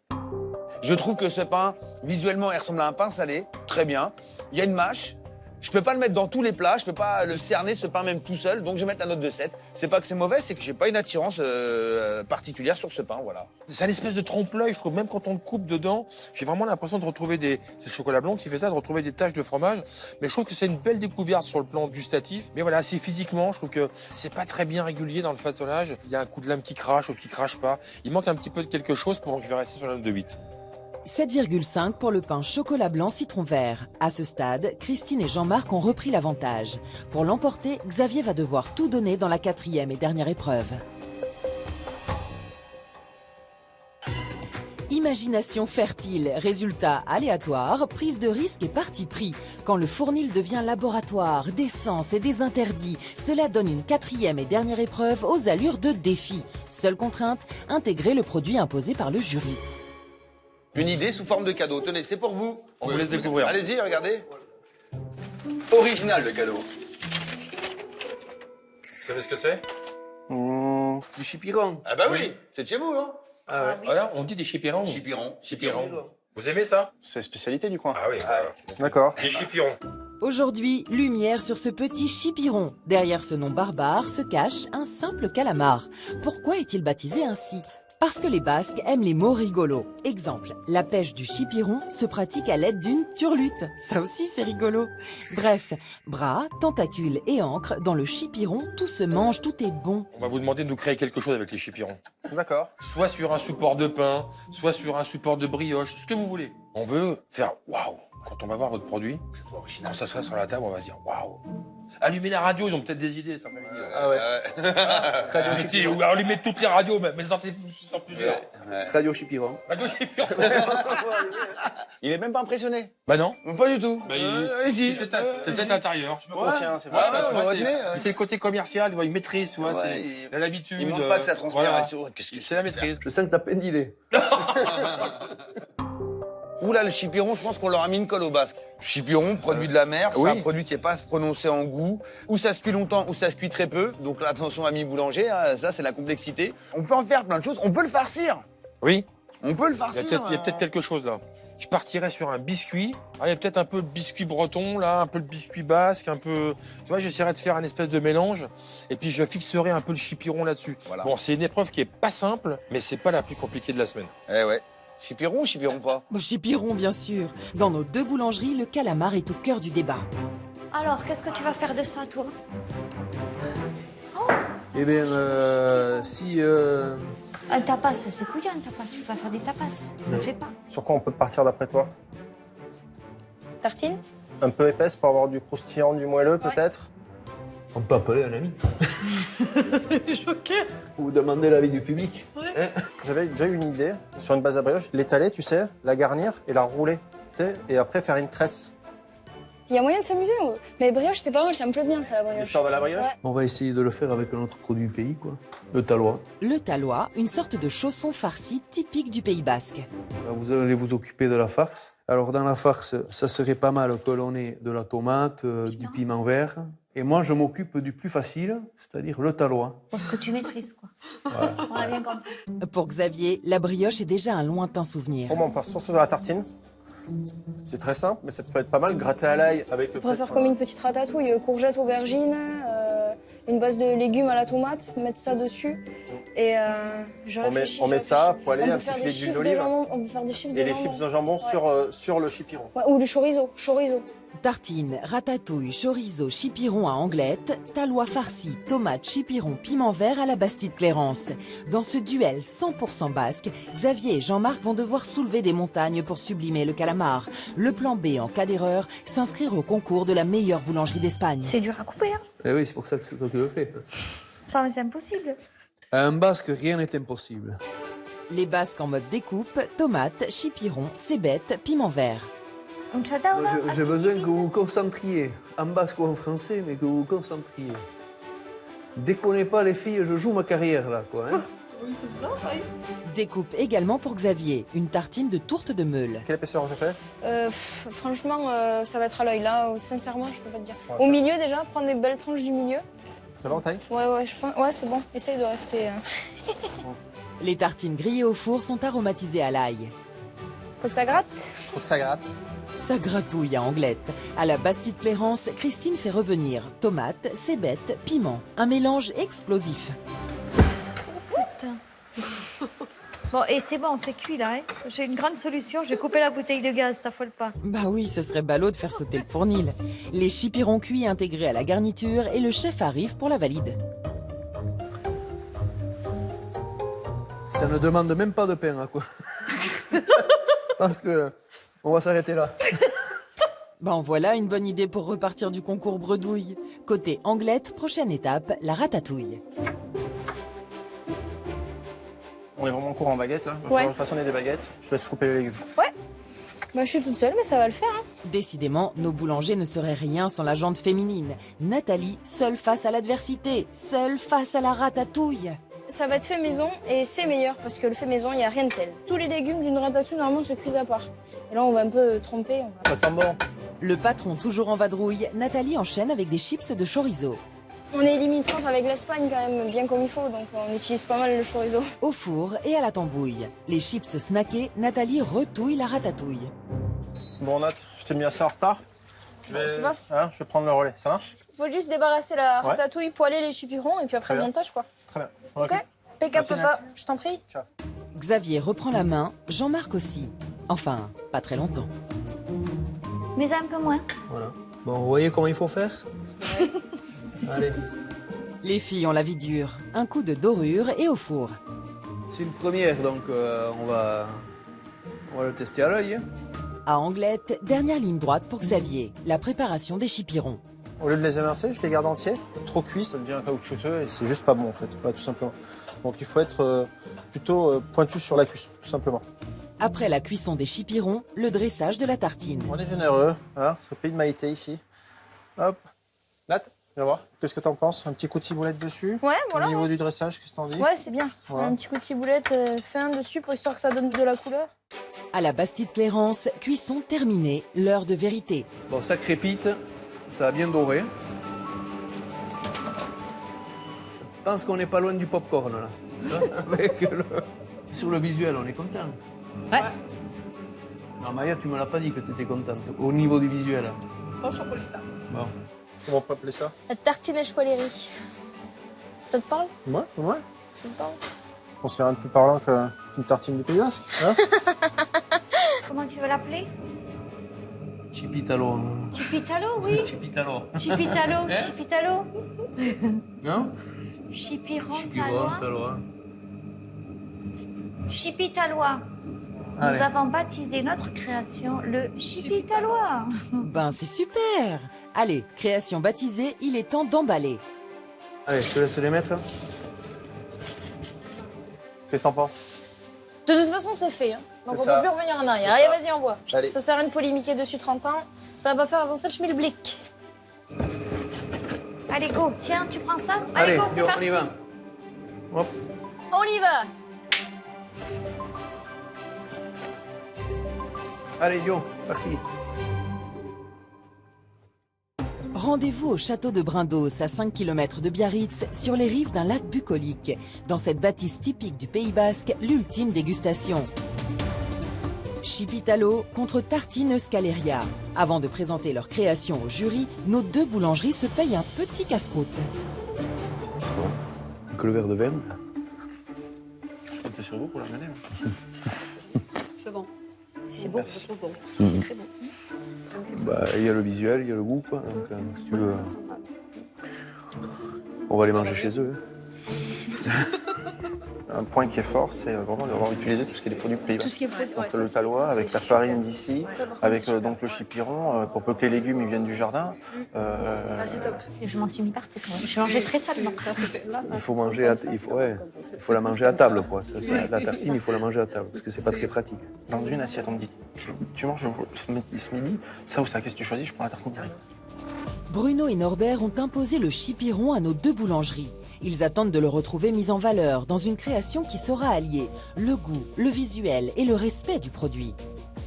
Je trouve que ce pain, visuellement, il ressemble à un pain salé. Très bien. Il y a une mâche. Je peux pas le mettre dans tous les plats, je peux pas le cerner, ce pain, même tout seul. Donc je vais mettre la note de 7. C'est pas que c'est mauvais, c'est que j'ai pas une attirance particulière sur ce pain, voilà. C'est une espèce de trompe-l'œil, je trouve. Même quand on le coupe dedans, j'ai vraiment l'impression de retrouver des... C'est le chocolat blanc qui fait ça, de retrouver des taches de fromage. Mais je trouve que c'est une belle découverte sur le plan gustatif. Mais voilà, c'est physiquement, je trouve que c'est pas très bien régulier dans le façonnage. Il y a un coup de lame qui crache ou qui crache pas. Il manque un petit peu de quelque chose pour que je vais rester sur la note de 8. 7,5 pour le pain chocolat blanc citron vert. À ce stade, Christine et Jean-Marc ont repris l'avantage. Pour l'emporter, Xavier va devoir tout donner dans la 4e et dernière épreuve. Imagination fertile, résultat aléatoire, prise de risque et parti pris. Quand le fournil devient laboratoire, des sens et des interdits, cela donne une 4e et dernière épreuve aux allures de défi. Seule contrainte, intégrer le produit imposé par le jury. Une idée sous forme de cadeau. Tenez, c'est pour vous. On vous laisse découvrir. Allez-y, regardez. Original, le cadeau. Vous savez ce que c'est? Du chipiron. Ah bah oui, c'est de chez vous, hein. Ah ouais. Voilà, on dit des chipirons. Chipiron. Vous aimez ça? C'est spécialité du coin. Ah oui. D'accord. Des chipirons. Aujourd'hui, lumière sur ce petit chipiron. Derrière ce nom barbare se cache un simple calamar. Pourquoi est-il baptisé ainsi? Parce que les Basques aiment les mots rigolos. Exemple, la pêche du chipiron se pratique à l'aide d'une turlute. Ça aussi, c'est rigolo. Bref, bras, tentacules et encre, dans le chipiron, tout se mange, tout est bon. On va vous demander de nous créer quelque chose avec les chipirons. D'accord. Soit sur un support de pain, soit sur un support de brioche, ce que vous voulez. On veut faire waouh. Quand on va voir votre produit, quand ça sera sur la table, on va se dire waouh. Allumez la radio, ils ont peut-être des idées, ça m'avait dit. Ah ouais. Ou allumez toutes les radios, mais sortez plusieurs. Radio chipiron. Radio chipiron. Il est même pas impressionné. Bah non. Pas du tout. Bah, Allez-y. C'est peut-être intérieur. Je me contiens, c'est Ouais, pas ça. tu vois, retenez, c'est le côté commercial, tu vois, il maîtrise, tu vois, Ouais, il a l'habitude. Il manque pas de sa transpiration. Voilà. Qu'est-ce que C'est la maîtrise. Je sens que t'as plein d'idées. Oula, le chipiron, je pense qu'on leur a mis une colle au basque. Chipiron, produit de la mer, c'est oui. un produit qui n'est pas prononcé en goût. Ou ça se cuit longtemps, ou ça se cuit très peu. Donc là, attention, ami boulanger, hein, ça, c'est la complexité. On peut en faire plein de choses. On peut le farcir. Oui. On peut le Il farcir. y a peut-être quelque chose là. Je partirais sur un biscuit. Ah, il y a peut-être un peu le biscuit breton là, un peu le biscuit basque, un peu. Tu vois, j'essaierais de faire un espèce de mélange. Et puis je fixerai un peu le chipiron là-dessus. Voilà. Bon, c'est une épreuve qui est pas simple, mais c'est pas la plus compliquée de la semaine. Eh ouais. Chipiron ou chipiron pas? Chipiron, bien sûr. Dans nos deux boulangeries, le calamar est au cœur du débat. Alors, qu'est-ce que tu vas faire de ça, toi? Eh bien, si... Un tapas, c'est couillant, un tapas. Tu peux pas faire des tapas. Ça ne fait pas. Sur quoi on peut partir d'après toi? Tartine? Un peu épaisse pour avoir du croustillant, du moelleux peut-être? On peut appeler un ami. T'es choqué? Ou demander l'avis du public. Ouais. J'avais déjà eu une idée sur une base à brioche, l'étaler, tu sais, la garnir et la rouler, tu sais, et après faire une tresse. Il y a moyen de s'amuser, mais brioche, c'est pas mal, ça me plaît bien, ça, la brioche. L'histoire de la brioche? Ouais. On va essayer de le faire avec un autre produit du pays, quoi. Le talois. Le talois, une sorte de chausson farci typique du Pays Basque. Là, vous allez vous occuper de la farce. Alors, dans la farce, ça serait pas mal que l'on ait de la tomate, du piment vert. Et moi, je m'occupe du plus facile, c'est-à-dire le talois. Pour ce que tu maîtrises, quoi. Voilà. On a bien compris. Pour Xavier, la brioche est déjà un lointain souvenir. Pour moi, on part sur la tartine. C'est très simple, mais ça peut être pas mal, gratter à l'ail avec On pourrait faire comme une petite ratatouille, courgettes, aubergines, une base de légumes à la tomate, mettre ça dessus. Et je réfléchis, on met ça, on poêlé, peut un petit faire filet des d'huile chips d'olive. de jambon, on peut faire des chips de Et les jambon. chips de jambon Ouais. sur le chipiron. Ouais, ou du chorizo. Tartine, ratatouille, chorizo, chipiron à Anglette, talois farci, tomate, chipiron, piment vert à la Bastide-Clérance. Dans ce duel 100% basque, Xavier et Jean-Marc vont devoir soulever des montagnes pour sublimer le calamar. Le plan B, en cas d'erreur, s'inscrire au concours de la meilleure boulangerie d'Espagne. C'est dur à couper, hein. Eh oui, c'est pour ça que c'est toi qui le fais. Ça, c'est impossible. À un basque, rien n'est impossible. Les Basques en mode découpe, tomate, chipiron, cébette, piment vert. J'ai besoin que vous vous concentriez, en basque ou en français, mais que vous vous concentriez. Déconnez pas les filles, je joue ma carrière là, quoi. Hein. Oui, c'est ça, oui. Découpe également pour Xavier, une tartine de tourte de meule. Quelle épaisseur je fais? Franchement, ça va être à l'œil là, sincèrement, je peux pas te dire. Au milieu déjà, prendre des belles tranches du milieu. Ça va en taille? Ouais, je pense. Ouais, c'est bon, essaye de rester. Les tartines grillées au four sont aromatisées à l'ail. Faut que ça gratte. Faut que ça gratte. Ça gratouille à Anglette. À la Bastide-Clérance, Christine fait revenir tomates, cébettes, piment. Un mélange explosif. Putain. Bon, et c'est bon, c'est cuit là. Hein. J'ai une grande solution, je vais couper la bouteille de gaz, t'affole pas. Bah oui, ce serait ballot de faire sauter le fournil. Les chipirons cuits intégrés à la garniture et le chef arrive pour la valide. Ça ne demande même pas de pain, hein, quoi. Parce que on va s'arrêter là. Bon, voilà une bonne idée pour repartir du concours bredouille. Côté Anglette, prochaine étape, la ratatouille. On est vraiment court en baguette là. On Ouais. va façonner des baguettes. Je te laisse couper les légumes. Ouais. Bah, je suis toute seule, mais ça va le faire. Hein. Décidément, nos boulangers ne seraient rien sans la jante féminine. Nathalie, seule face à l'adversité, seule face à la ratatouille. Ça va être fait maison et c'est meilleur parce que le fait maison, il n'y a rien de tel. Tous les légumes d'une ratatouille, normalement, se cuisent à part. Et là, on va un peu tromper. Ça sent bon. Le patron toujours en vadrouille, Nathalie enchaîne avec des chips de chorizo. On est limitrophe avec l'Espagne quand même, bien comme il faut, donc on utilise pas mal le chorizo. Au four et à la tambouille. Les chips snackés, Nathalie retouille la ratatouille. Bon, Nat, je t'ai mis assez en retard. Je vais prendre le relais. Ça marche? Faut juste débarrasser la Ouais. ratatouille, poêler les chipirons et puis après Très le bien. montage, quoi. Très bien. Ok. Pekka Merci, papa, Nat. je t'en prie. Ciao. Xavier reprend la main, Jean-Marc aussi. Enfin, pas très longtemps. Mais un peu moins. Voilà. Bon, vous voyez comment il faut faire? Allez. Les filles ont la vie dure. Un coup de dorure et au four. C'est une première, donc on va le tester à l'œil. Hein. À Anglette, dernière ligne droite pour Xavier. La préparation des chipirons. Au lieu de les émincer, je les garde entiers. Trop cuit, ça devient caoutchouteux et c'est juste pas bon en fait. Voilà, tout simplement. Donc il faut être plutôt pointu sur la cuisson, tout simplement. Après la cuisson des chipirons, le dressage de la tartine. On est généreux, hein, c'est le pays de Maïté ici. Hop. Nat, viens voir. Qu'est-ce que t'en penses? Un petit coup de ciboulette dessus? Ouais, voilà. Au niveau du dressage, qu'est-ce que t'en dis? Ouais, c'est bien. Voilà. Un petit coup de ciboulette fin dessus pour histoire que ça donne de la couleur. À la Bastide Clérance, cuisson terminée, l'heure de vérité. Bon, ça crépite, ça a bien doré. Je pense qu'on n'est pas loin du popcorn là. Avec Sur le visuel, on est content. Ouais. Non, Maya, tu me l'as pas dit que tu étais contente. Au niveau du visuel. Bon, chocolata. Bon. Comment on peut appeler ça? La tartine et squalérie. Ça te parle? Ouais, ouais. Ça te parle? Je pense qu'il n'y a rien de plus parlant qu'une tartine du Pays Basque. Hein? Comment tu veux l'appeler? Chipitalo. Chipitalo, oui. Chipitalo. Chipitalo, chipitalo. Non? Chipiron Chipiron, talois. talois. Chipitalois. Allez. Nous avons baptisé notre création le Chipitalois. Ben c'est super. Allez, création baptisée, il est temps d'emballer. Allez, je te laisse les mettre. Qu'est-ce que t'en penses? De toute façon, c'est fait. Hein. Donc C'est on ça. peut plus revenir en arrière. C'est Allez, ça. vas-y, envoie. Allez. Ça sert à rien de polémiquer dessus 30 ans. Ça va pas faire avancer le schmilblick. Allez, go. Tiens, tu prends ça? Allez, go, c'est on parti. y va. Hop. On y va. Allez, yo, parti. Rendez-vous au château de Brindos, à 5 km de Biarritz, sur les rives d'un lac bucolique. Dans cette bâtisse typique du Pays Basque, l'ultime dégustation. Chipitalo contre Tartine Scaleria. Avant de présenter leur création au jury, nos deux boulangeries se payent un petit casse-croûte. Que le verre de vin. Je compte sur vous pour la mener. C'est bon. C'est bon. C'est trop bon. Mhm. C'est très bon. Bah, il y a le visuel, il y a le goût, quoi. Donc, si tu veux, on va les manger chez eux. Un point qui est fort, c'est vraiment d'avoir utilisé tout ce qui est des produits Pays Basque. Tout ce qui est produit. Donc ouais, ça, le c'est- talois ça, avec c'est la super. farine d'ici, Ça, par contre, avec c'est donc le chipiron pour peu que les légumes ils viennent du jardin. Ah, c'est top. Je m'en suis mis partout. Je mangeais très salement. Ça, c'était là. Il faut manger, il faut la manger à table, quoi. La tartine, il faut la manger à table parce que c'est pas très pratique. Dans une assiette, on me dit tu manges ce midi, ça ou ça, qu'est-ce que tu choisis? Je prends la tartine direct. Bruno et Norbert ont imposé le chipiron à nos deux boulangeries. Ils attendent de le retrouver mis en valeur dans une création qui saura allier le goût, le visuel et le respect du produit.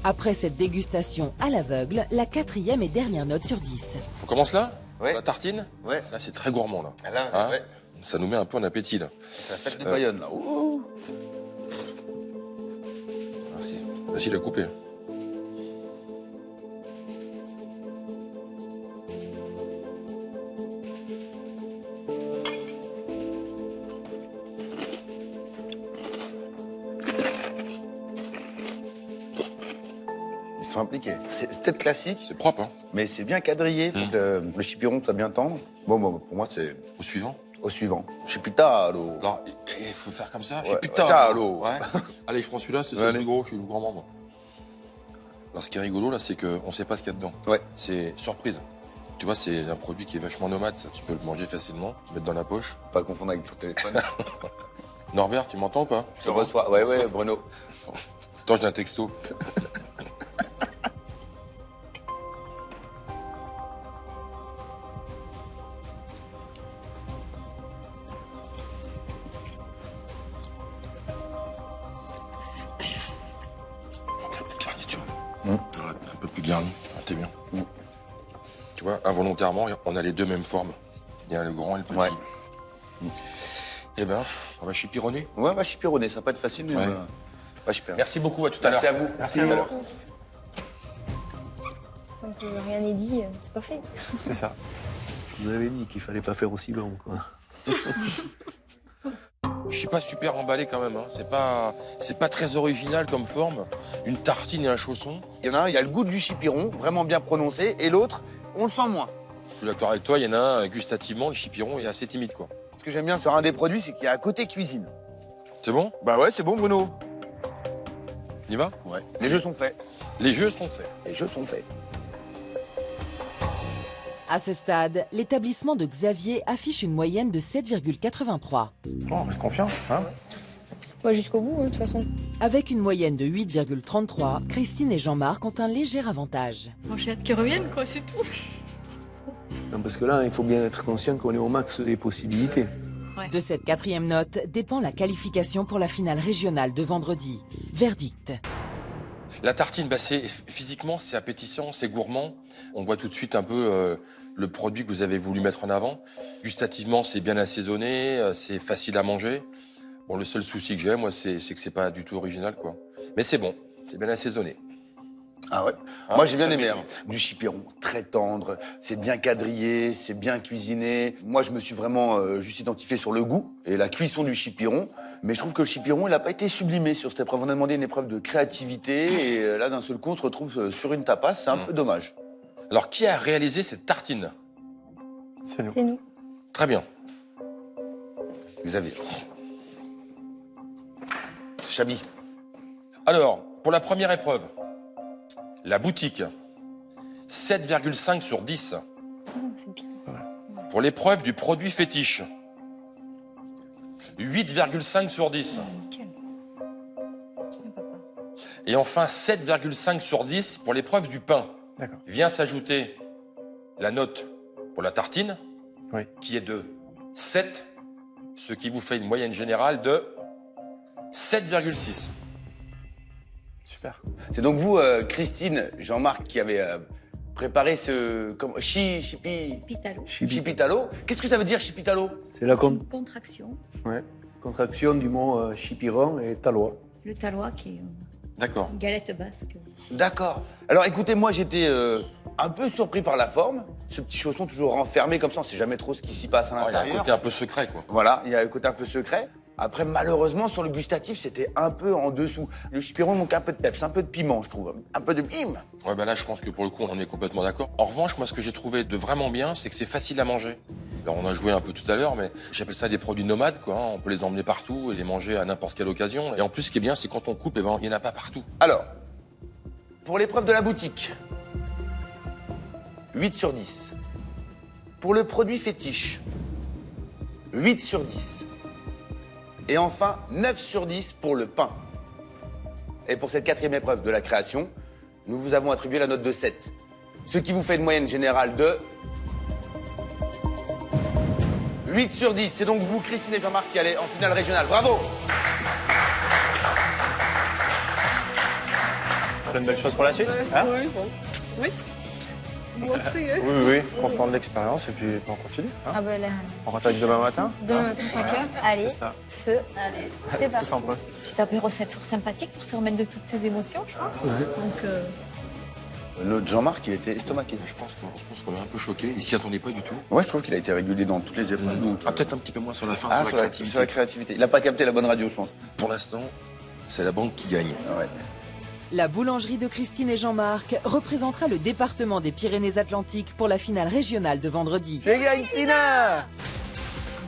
Après cette dégustation à l'aveugle, la 4e et dernière note sur 10. On commence là? Ouais. La tartine? Ouais. Là, c'est très gourmand, là. Là, Hein ouais. Ça nous met un peu en appétit, là. C'est la fête de Bayonne, là. Ouh. Merci. Facile à couper. Ils sont impliqués. C'est peut-être classique, C'est propre, hein? mais c'est bien quadrillé pour que le chipiron soit bien tendre. Bon, pour moi, c'est Au suivant. au suivant. Chipitalo. Alors, il faut faire comme ça. Ouais, Je suis putain. ouais, allô. Ouais. Allez, je prends celui-là, c'est Allez. le plus gros, je suis le grand membre. Alors, ce qui est rigolo, là, c'est qu'on ne sait pas ce qu'il y a dedans. Ouais. C'est surprise. Tu vois, c'est un produit qui est vachement nomade, ça. Tu peux le manger facilement, le mettre dans la poche. Pas confondre avec ton téléphone. Norbert, tu m'entends ou pas? Je te reçois. Ouais, Bruno. Attends, j'ai un texto. Un peu plus garni, t'es bien. Tu vois, involontairement, on a les deux mêmes formes. Il y a le grand et le petit. Ouais. Eh ben, on va chipironner. Ouais, on va chipironner, ça va pas être facile, mais Ouais. on va chipironner. Merci beaucoup, à tout à l'heure. Merci à vous. Merci à vous. Tant que rien n'est dit, c'est pas fait. C'est ça. Vous avez dit qu'il fallait pas faire aussi long, quoi. Je suis pas super emballé quand même. Hein. C'est pas très original comme forme. Une tartine et un chausson. Il y en a un, il y a le goût du chipiron, vraiment bien prononcé, et l'autre, on le sent moins. Je suis d'accord avec toi, il y en a un, gustativement, le chipiron est assez timide, quoi. Ce que j'aime bien sur un des produits, c'est qu'il y a un côté cuisine. C'est bon? Bah ouais, c'est bon, Bruno. On y va? Ouais. Les jeux sont faits. Les jeux sont faits. Les jeux sont faits. À ce stade, l'établissement de Xavier affiche une moyenne de 7,83. Bon, on reste confiant, hein? Moi, jusqu'au bout, de toute façon. Avec une moyenne de 8,33, Christine et Jean-Marc ont un léger avantage. Moi, j'ai hâte qu'ils reviennent, quoi, c'est tout. Non, parce que là, il faut bien être conscient qu'on est au max des possibilités. De cette 4e note dépend la qualification pour la finale régionale de vendredi. Verdict. La tartine, bah physiquement, c'est appétissant, c'est gourmand. On voit tout de suite un peu le produit que vous avez voulu mettre en avant. Gustativement, c'est bien assaisonné, c'est facile à manger. Bon, le seul souci que j'ai, moi, c'est que c'est pas du tout original, quoi. Mais c'est bon, c'est bien assaisonné. Ah ouais. Moi, j'ai bien aimé. Hein. Du chipiron, très tendre, c'est bien quadrillé, c'est bien cuisiné. Moi, je me suis vraiment juste identifié sur le goût et la cuisson du chipiron. Mais je trouve que le chipiron, il n'a pas été sublimé sur cette épreuve. On a demandé une épreuve de créativité et là, d'un seul coup, on se retrouve sur une tapas. C'est un peu dommage. Alors, qui a réalisé cette tartine? C'est nous. C'est nous. Très bien. Xavier. Chabi. Alors, pour la première épreuve, la boutique, 7,5 sur 10. C'est bien. Pour l'épreuve du produit fétiche, 8,5 sur 10. Nickel. Et enfin, 7,5 sur 10 pour l'épreuve du pain. D'accord. Vient s'ajouter la note pour la tartine, Oui. qui est de 7, ce qui vous fait une moyenne générale de 7,6. Super. C'est donc vous, Christine, Jean-Marc, qui avez préparé ce Pitalo. chipitalo. Qu'est-ce que ça veut dire, chipitalo? C'est la Contraction. contraction du mot chipiron et talois. Le talois qui est D'accord. une galette basque. D'accord. Alors écoutez, moi j'étais un peu surpris par la forme. Ce petit chausson toujours renfermé comme ça, on sait jamais trop ce qui s'y passe à Il y a un l'intérieur. côté un peu secret, quoi. Voilà, il y a un côté un peu secret. Après, malheureusement, sur le gustatif, c'était un peu en dessous. Le chipiron manque un peu de peps, un peu de piment, je trouve. Un peu de bim. Ouais, bah là, je pense que pour le coup, on est complètement d'accord. En revanche, moi, ce que j'ai trouvé de vraiment bien, c'est que c'est facile à manger. Alors, on a joué un peu tout à l'heure, mais j'appelle ça des produits nomades, quoi. Hein. On peut les emmener partout et les manger à n'importe quelle occasion. Et en plus, ce qui est bien, c'est quand on coupe, eh ben, il n'y en a pas partout. Alors, pour l'épreuve de la boutique, 8 sur 10. Pour le produit fétiche, 8 sur 10. Et enfin, 9 sur 10 pour le pain. Et pour cette 4e épreuve de la création, nous vous avons attribué la note de 7. Ce qui vous fait une moyenne générale de 8 sur 10. C'est donc vous, Christine et Jean-Marc, qui allez en finale régionale. Bravo! Plein de belles choses pour la suite, hein? Oui. Moi aussi, hein. Oui, content de l'expérience et puis on continue. Hein? Ah bah là, On rattaque demain matin. demain matin 5h. Allez, C'est ça. feu. Allez. C'est parti. Tous en poste. Petit apéro, c'est toujours sympathique pour se remettre de toutes ces émotions, je pense. Donc, L'autre Jean-Marc, il était estomaqué. Je pense qu'on est un peu choqué. Il s'y attendait pas du tout. Ouais, je trouve qu'il a été régulier dans toutes les épreuves. donc, Ah, peut-être un petit peu moins sur la fin, Ah, sur la créativité. sur la créativité. Il n'a pas capté la bonne radio, je pense. Pour l'instant, c'est la banque qui gagne. Ah ouais. La boulangerie de Christine et Jean-Marc représentera le département des Pyrénées-Atlantiques pour la finale régionale de vendredi. Je gagne, Sina!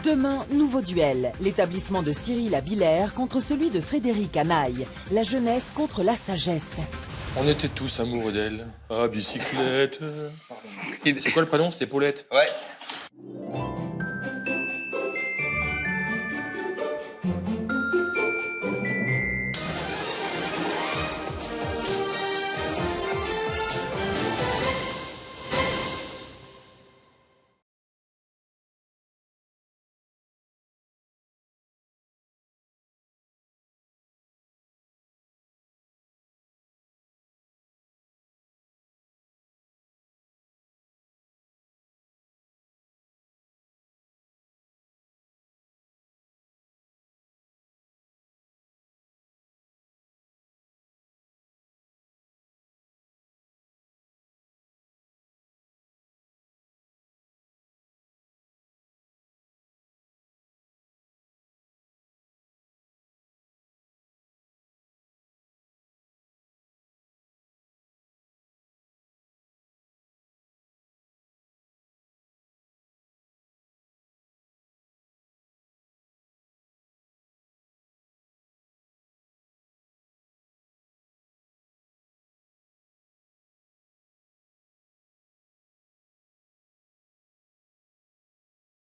Demain, nouveau duel. L'établissement de Cyril à Billère contre celui de Frédéric à Naï. La jeunesse contre la sagesse. On était tous amoureux d'elle. Ah, bicyclette. C'est quoi le prénom? C'était Paulette. Ouais.